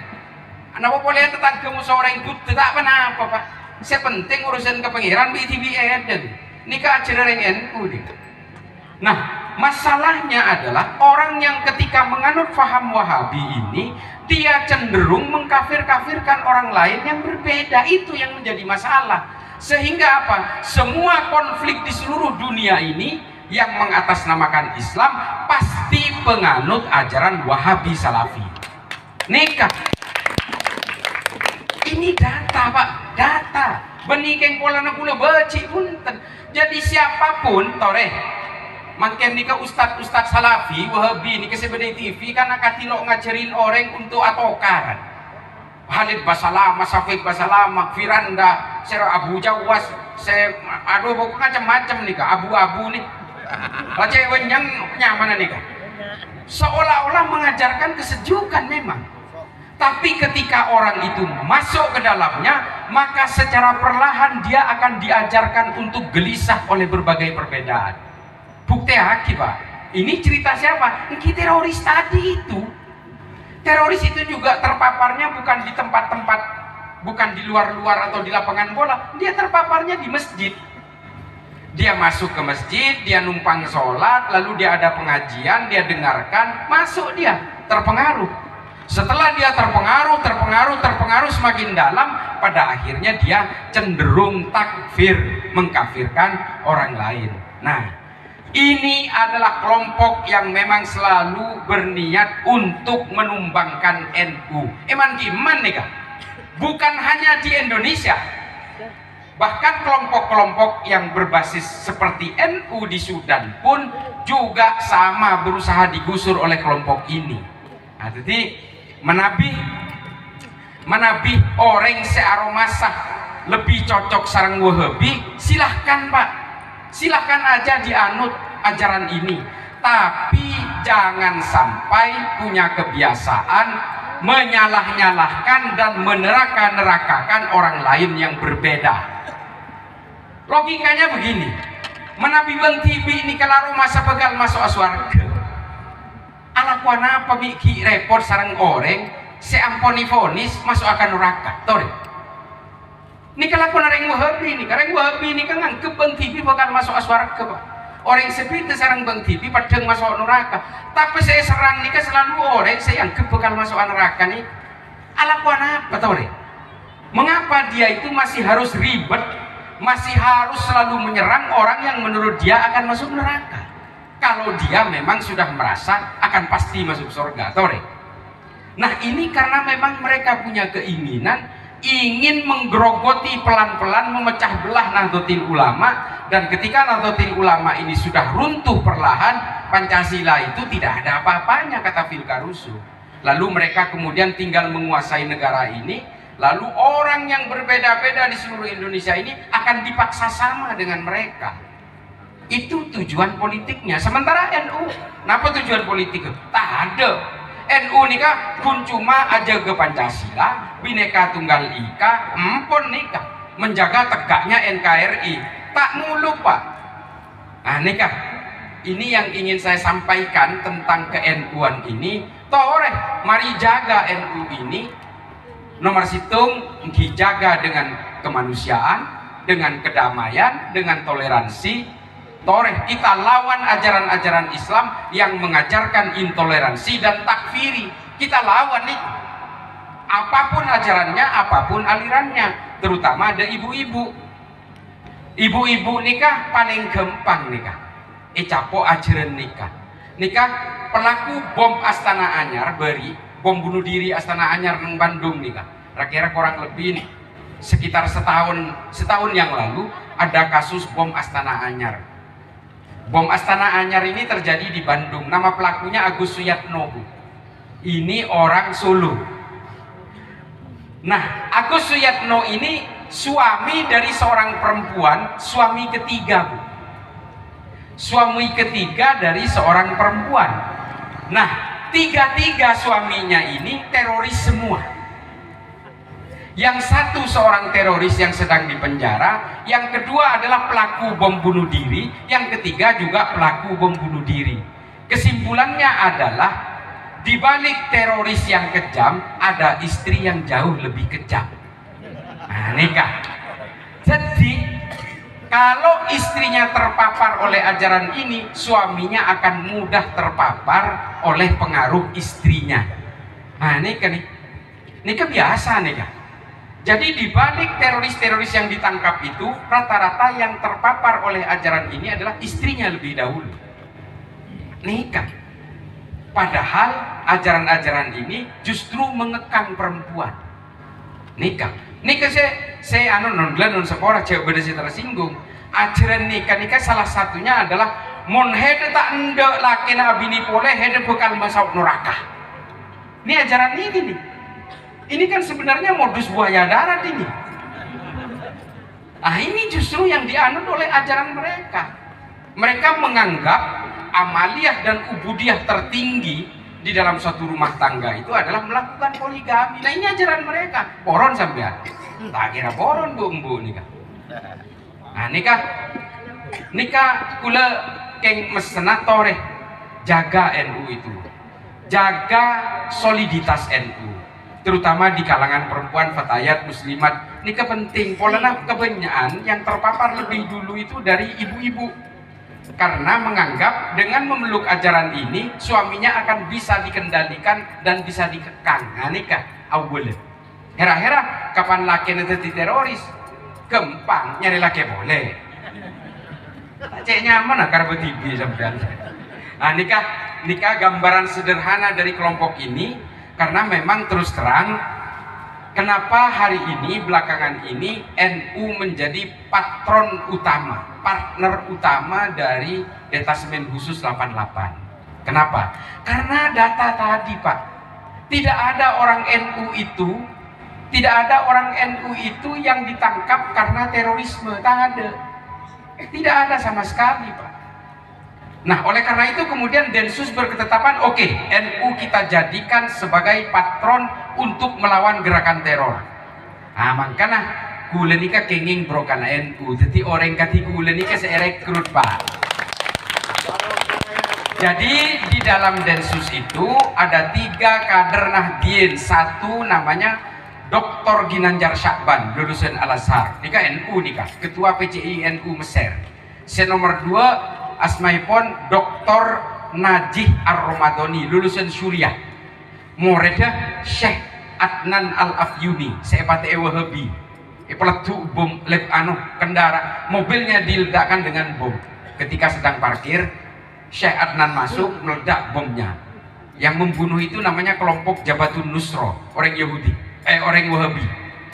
Napa boleh tetangga musuh orang Buddha? Tak kenapa Pak. Saya penting urusan kepengiran BTV Eden. Ini ke ajaran orang NU nih. Nah, masalahnya adalah orang yang ketika menganut faham Wahabi ini, dia cenderung mengkafir-kafirkan orang lain yang berbeda. Itu yang menjadi masalah. Sehingga apa? Semua konflik di seluruh dunia ini yang mengatasnamakan Islam pasti penganut ajaran Wahabi Salafi. Nikah. Ini data Pak, data. Benikeng pola nakula becik punten. Jadi siapapun toreh makin nikah ustad Salafi Wahabi ini kesebedai TV kan akatilok ngajarin orang untuk atokaran. Halid Basalama, Safik Basalama, Firanda, Sera Abu Jawas, aduh pokoknya macam-macam nih kak, abu-abu nih. Cewek yang nyaman nih kak. Seolah-olah mengajarkan kesejukan memang. Tapi ketika orang itu masuk ke dalamnya, maka secara perlahan dia akan diajarkan untuk gelisah oleh berbagai perbedaan. Bukti haki Pak. Ini cerita siapa? Ini teroris tadi itu. Teroris itu juga terpaparnya bukan di tempat-tempat, bukan di luar-luar atau di lapangan bola. Dia terpaparnya di masjid. Dia masuk ke masjid, dia numpang sholat, lalu dia ada pengajian, dia dengarkan, masuk dia, terpengaruh. Setelah dia terpengaruh semakin dalam, pada akhirnya dia cenderung takfir, mengkafirkan orang lain. Nah, ini adalah kelompok yang memang selalu berniat untuk menumbangkan NU. Eman giman nih kak? Bukan hanya di Indonesia, bahkan kelompok-kelompok yang berbasis seperti NU di Sudan pun juga sama berusaha digusur oleh kelompok ini. Nah, jadi menabih orang searomasah lebih cocok sarang Wahabi, silahkan Pak, silahkan aja dianut ajaran ini, tapi jangan sampai punya kebiasaan menyalah-nyalahkan dan meneraka-nerakakan orang lain yang berbeda. Logikanya begini, menabi bang tibi ini kalau masa pegal masuk aswarga, alakuan apa biki repot sarang orang seamponi vonis masuk akan neraka, tore. Ini kelakuan orang Wahabi ini, karena Wahabi ini kan anggap bang tibi bakal masuk aswarga, Pak. Orang seperti sarang bang tibi padang masuk neraka, tapi saya serang nih selalu orang saya anggap bakal masuk neraka nih. Alakuan apa, tore? Mengapa dia itu masih harus ribet, masih harus selalu menyerang orang yang menurut dia akan masuk neraka, kalau dia memang sudah merasa akan pasti masuk surga, tore? Nah ini karena memang mereka punya keinginan ingin menggerogoti pelan-pelan, memecah belah Nahdlatul Ulama, dan ketika Nahdlatul Ulama ini sudah runtuh perlahan, Pancasila itu tidak ada apa-apanya, kata Filkarusu. Lalu mereka kemudian tinggal menguasai negara ini, lalu orang yang berbeda-beda di seluruh Indonesia ini akan dipaksa sama dengan mereka. Itu tujuan politiknya. Sementara NU, kenapa tujuan politik? Tak ada. NU nikah pun cuma aja ke Pancasila, Bhinneka Tunggal Ika, empon nikah menjaga tegaknya NKRI. Tak mulu, Pak. Nah nikah, ini yang ingin saya sampaikan tentang ke-NU-an ini. Toreh, mari jaga NU ini. Nomor situng dijaga dengan kemanusiaan, dengan kedamaian, dengan toleransi. Toreh, kita lawan ajaran-ajaran Islam yang mengajarkan intoleransi dan takfiri. Kita lawan nih, apapun ajarannya, apapun alirannya, terutama ada ibu-ibu. Ibu-ibu nikah paling gampang nikah. Capo ajaran nikah. Nikah pelaku bom Astana Anyar beri, bom bunuh diri Astana Anyar di Bandung nikah. Kira-kira kurang lebih nih, sekitar setahun yang lalu ada kasus bom Astana Anyar. Bom Astana Anyar ini terjadi di Bandung. Nama pelakunya Agus Suyatno. Ini orang Solo. Nah, Agus Suyatno ini suami dari seorang perempuan, suami ketiga, Bu. Suami ketiga dari seorang perempuan. Nah, tiga-tiga suaminya ini teroris semua. Yang satu seorang teroris yang sedang dipenjara, yang kedua adalah pelaku bom bunuh diri, yang ketiga juga pelaku bom bunuh diri. Kesimpulannya adalah di balik teroris yang kejam ada istri yang jauh lebih kejam. Nah, nikah. Jadi kalau istrinya terpapar oleh ajaran ini, suaminya akan mudah terpapar oleh pengaruh istrinya. Nah, ini kebiasaan nikah. Jadi di balik teroris-teroris yang ditangkap itu, rata-rata yang terpapar oleh ajaran ini adalah istrinya lebih dahulu. Nikah. Padahal ajaran-ajaran ini justru mengekang perempuan. Nikah. Nikah saya non sekolah cewek beda tersinggung. Ajaran nikah salah satunya adalah mon hede tak ndek laki na abini pole hede bekal masuk neraka. Ini ajaran ini nih. Ini kan sebenarnya modus buaya darat ini. Nah ini justru yang dianut oleh ajaran mereka. Mereka menganggap amaliyah dan ubudiyah tertinggi di dalam suatu rumah tangga itu adalah melakukan poligami. Nah ini ajaran mereka. Poron sampean. Tak kira poron bu nikah. Nah nikah kula keng mesena toreh jaga NU itu. Jaga soliditas NU. Terutama di kalangan perempuan fatayat muslimat. Ini penting. Polana kebanyakan yang terpapar lebih dulu itu dari ibu-ibu, karena menganggap dengan memeluk ajaran ini suaminya akan bisa dikendalikan dan bisa dikekang. Nah, nikah awal. Hera-hera kapan laki nanti teroris, gampang nyari laki boleh. Tak cek nyaman akar betibi sampean. Nah, nikah gambaran sederhana dari kelompok ini. Karena memang terus terang, kenapa hari ini belakangan ini NU menjadi patron utama, partner utama dari Detasemen Khusus 88. Kenapa? Karena data tadi, Pak. Tidak ada orang NU itu yang ditangkap karena terorisme. Tak ada. Tidak ada sama sekali, Pak. Nah, oleh karena itu kemudian Densus berketetapan, oke, NU kita jadikan sebagai patron untuk melawan gerakan teror. Nah, makanya kula nika kenging brokan NU, jadi orang kati kula nika saya rekrut Pak. Jadi di dalam Densus itu ada 3 kader Nahdien, satu namanya Dr. Ginanjar Syakban, lulusan Al-Azhar, nika NU nika, ketua PCI NU Mesir. Nomor 2 asmaipun Dr. Najih Ar-Ramadhani, lulusan Suriah. Muridnya Syekh Adnan Al-Afyuni, sepate Wahabi. Peletu bom kendara, mobilnya diledakkan dengan bom. Ketika sedang parkir, Syekh Adnan masuk meledak bomnya. Yang membunuh itu namanya kelompok Jabatun Nusra, orang Yahudi, orang Wahabi.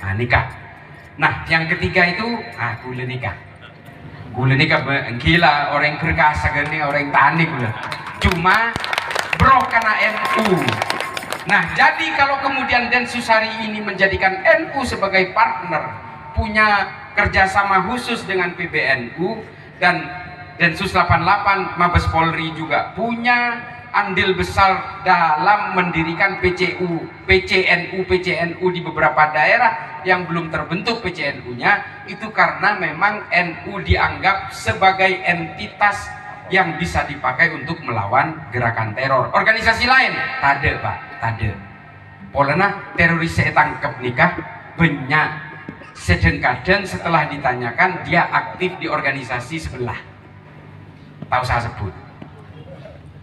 Nah, nikah. Nah, yang ketiga itu gula nikah. Gula nikah gila, orang kerkasa gini, orang tani gula. Cuma bro karena NU. Nah, jadi kalau kemudian Densus hari ini menjadikan NU sebagai partner, punya kerjasama khusus dengan PBNU, dan Densus 88 Mabes Polri juga punya andil besar dalam mendirikan PCNU di beberapa daerah yang belum terbentuk PCNU-nya, itu karena memang NU dianggap sebagai entitas yang bisa dipakai untuk melawan gerakan teror. Organisasi lain tade Pak, tade. Polana teroris saya tangkap nikah banyak. Sedang-kadang setelah ditanyakan dia aktif di organisasi sebelah. Tahu saya sebut.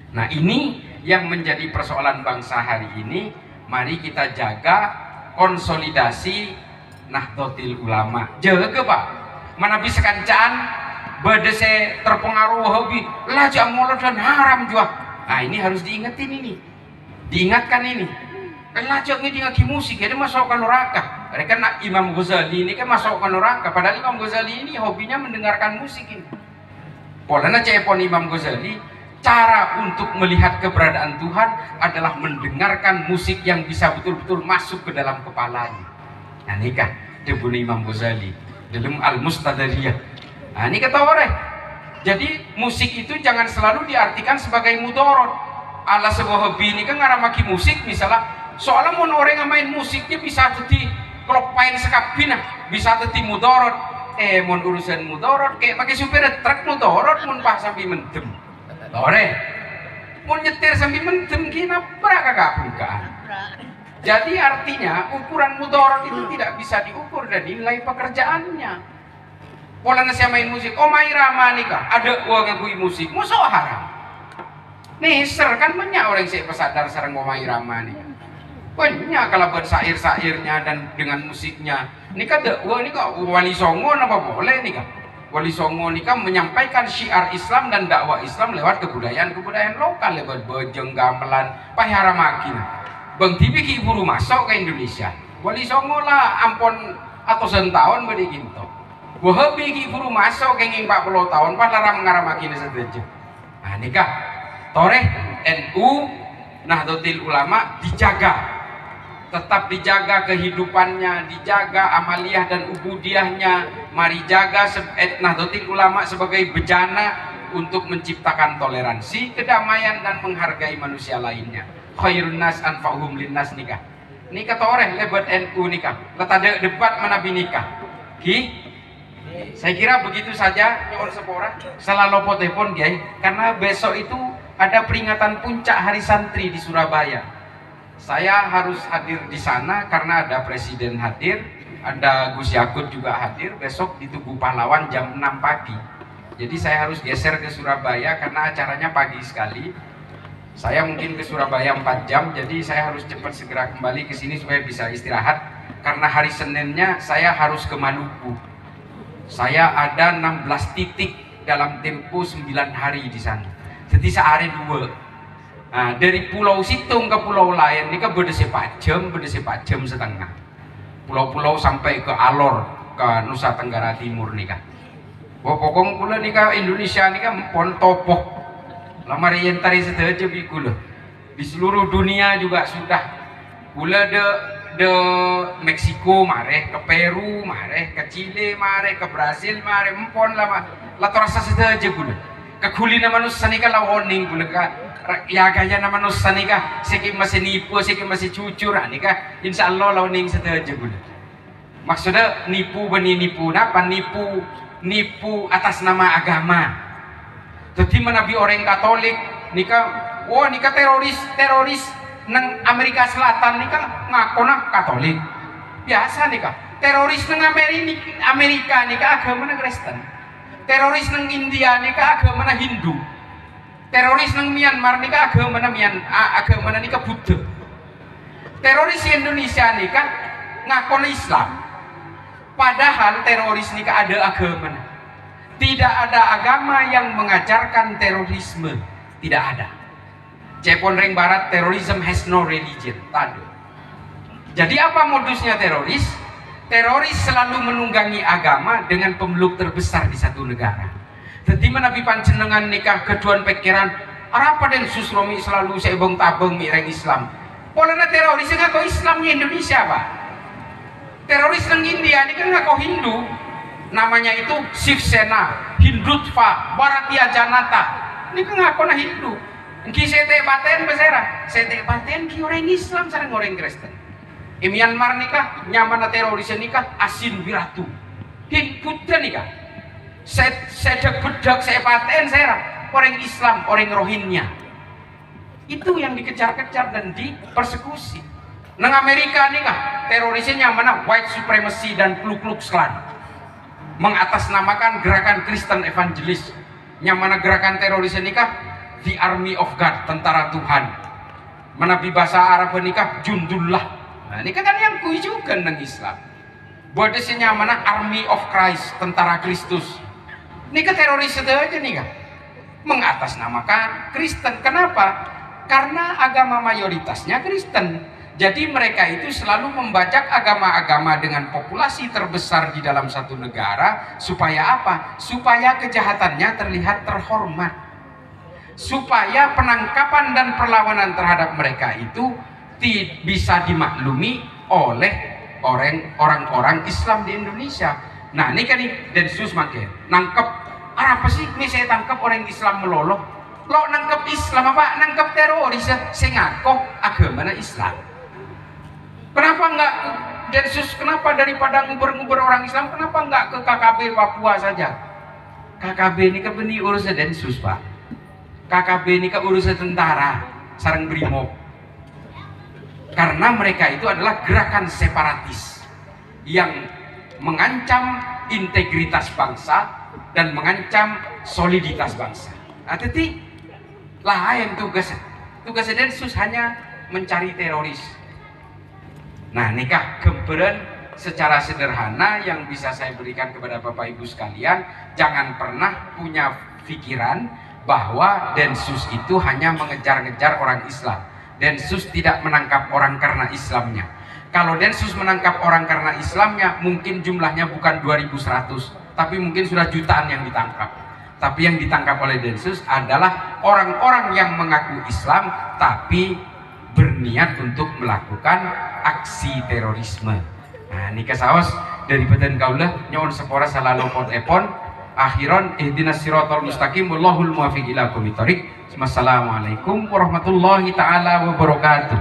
Nah, ini yang menjadi persoalan bangsa hari ini. Mari kita jaga konsolidasi Nahdlatul Ulama. Jaga Pak. Mana bisa kancaan bedese terpengaruh Wahabi, lajak molot dan haram juga. Nah, ini harus diingetin ini. Diingatkan ini. Lajak ini ngaki musik, dia masuk ke neraka. Mereka nak Imam Ghazali ini kan masuk ke neraka. Padahal Imam Ghazali ini hobinya mendengarkan musik ini. Polana cepon Imam Ghazali, cara untuk melihat keberadaan Tuhan adalah mendengarkan musik yang bisa betul-betul masuk ke dalam kepalanya. Nah, nikah debun Imam Ghazali dalam Al-Mustadariyah. Nah, ini kata orang. Jadi musik itu jangan selalu diartikan sebagai mudorot. Ala sebuah hobi ini kan ngaramaki musik misalnya. Soalnya mau orang yang main musiknya bisa jadi klopain sekabina, bisa jadi mudorot. Mau urusan mudorot kayak pakai supir truk mudorot, mau pas sampai mendem. Ore, mau nyetir sambil mendem kina berapa bukaan. Jadi artinya ukuran mudorot itu tidak bisa diukur dari nilai pekerjaannya. Pola nasi main musik, oh main ramah nikah, ada uang ngakui musik, musuh haram. Nih ser kan banyak orang sih pesadar sarang mau main ramah nih. Banyak kalau bersair-sairnya dan dengan musiknya. Nikah ada uang nikah wali songo apa boleh nikah. Wali Songo ini kan menyampaikan syiar Islam dan dakwah Islam lewat kebudayaan lokal, lewat bojong gamelan, pahara makin. Bang Tibi ki buru masuk ke Indonesia. Wali Songo lah ampun atusan tahun begitu. Wahabi ki buru masuk ke 40 tahun, pas larang mengarah makin setuju. Nah nikah, toreh NU Nahdlatul Ulama dijaga. Tetap dijaga kehidupannya, dijaga amaliyah dan ubudiyahnya. Mari jaga Nahdlatul Ulama sebagai bejana untuk menciptakan toleransi, kedamaian dan menghargai manusia lainnya. Khairun nas anfa'uhum linnas nikah. Nikah toreh lebat NU nikah. Letak ada debat menabi nikah. Saya kira begitu saja nyon sepora. Selalu potepon guys, karena besok itu ada peringatan puncak Hari Santri di Surabaya. Saya harus hadir di sana karena ada presiden hadir, ada Gus Yakut juga hadir besok di Tugu Pahlawan jam 6 pagi. Jadi saya harus geser ke Surabaya karena acaranya pagi sekali. Saya mungkin ke Surabaya 4 jam, jadi saya harus cepat segera kembali ke sini supaya bisa istirahat. Karena hari Seninnya saya harus ke Maluku. Saya ada 16 titik dalam tempo 9 hari di sana. Jadi sehari 2. Nah, dari Pulau Situng ke pulau lain ini kan beda 4 jam setengah. Pulau-pulau sampai ke Alor, ke Nusa Tenggara Timur nih kan. Pokoknya pula nih kan Indonesia nih kan pon topoh. Lama rientari sedaja bikulah. Di seluruh dunia juga sudah. Pula de Meksiko mare, ke Peru mare, ke Chile mare, ke Brasil mare, empon lama. Lah terasa sedaja pula. Kakulina manusia nika lawoning bulaka ya gaya nama manusia nika siki masih nipu siki masih cucur nika insya Allah lawoning seteja gula. Maksudnya nipu beni nipu napa nipu atas nama agama. Jadi menabi orang Katolik nika nika teroris nang Amerika Selatan nika ngakona Katolik. Biasa nika teroris nang Amerika nika agama Kristen. Teroris nang India nika agama Hindu. Teroris nang Myanmar nika agama nika Buddha. Teroris di Indonesia nika ngakon Islam. Padahal teroris nika ada agama. Tidak ada agama yang mengajarkan terorisme. Tidak ada. Cepon ring barat terrorism has no religion. Tadu. Jadi apa modusnya teroris? Teroris selalu menunggangi agama dengan pemeluk terbesar di satu negara. Jadi menabi panjenengan nikah keduan pikiran apa den susromi selalu sebong tabung mireng Islam. Polana teroris ngaku Islam di Indonesia pak. Teroris nang India ini kan ngaku Hindu. Namanya itu Shiv Sena, Hindutva, Bharatiya Janata. Ini kan ngaku na Hindu. Ki sete paten besera, sete paten ki orang Islam sareng orang Kristen. Myanmar nikah nyaman teroris nikah asin wiratu. Di Buddha nikah. Sedek bedak saya paten sera orang Islam, orang Rohingya. Itu yang dikejar-kejar dan dipersekusi. Nang Amerika nikah terorisnya nyaman white supremacy dan Ku Klux Klan. Mengatasnamakan gerakan Kristen evangelis. Nyaman gerakan terorisnya nikah the Army of God, tentara Tuhan. Menabi bahasa Arab nikah Jundullah. Nah, ini kan yang kuijukan dengan Islam. Bodesnya mana Army of Christ, tentara Kristus. Ini kan teroris itu aja nih kan. Mengatasnamakan Kristen. Kenapa? Karena agama mayoritasnya Kristen. Jadi mereka itu selalu membajak agama-agama dengan populasi terbesar di dalam satu negara. Supaya apa? Supaya kejahatannya terlihat terhormat. Supaya penangkapan dan perlawanan terhadap mereka itu bisa dimaklumi oleh orang-orang Islam di Indonesia. Nah ini kan Densus makin nangkep apa sih ini saya tangkap orang Islam meloloh. Lo nangkep Islam apa? Nangkep teroris saya ngaku agama Islam. Kenapa enggak Densus? Kenapa daripada nguber-nguber orang Islam kenapa enggak ke KKB Papua saja? KKB ini kan benih urusan Densus pak. KKB ini kan urusan tentara sareng brimob. Karena mereka itu adalah gerakan separatis yang mengancam integritas bangsa dan mengancam soliditas bangsa. Nah, jadi lain tugas Densus hanya mencari teroris. Nah, nikah gemberan secara sederhana yang bisa saya berikan kepada Bapak Ibu sekalian, jangan pernah punya pikiran bahwa Densus itu hanya mengejar-ngejar orang Islam. Densus tidak menangkap orang karena Islamnya. Kalau Densus menangkap orang karena Islamnya, mungkin jumlahnya bukan 2100, tapi mungkin sudah jutaan yang ditangkap. Tapi yang ditangkap oleh Densus adalah orang-orang yang mengaku Islam, tapi berniat untuk melakukan aksi terorisme. Nah, ini kasaos dari badan kaulah nyon sepora salah lopot epon. Akhiron ihdinas siratal mustaqim wallahul muwaffiq ila aqwamit thoriq. Wassalamualaikum warahmatullahi taala wabarakatuh.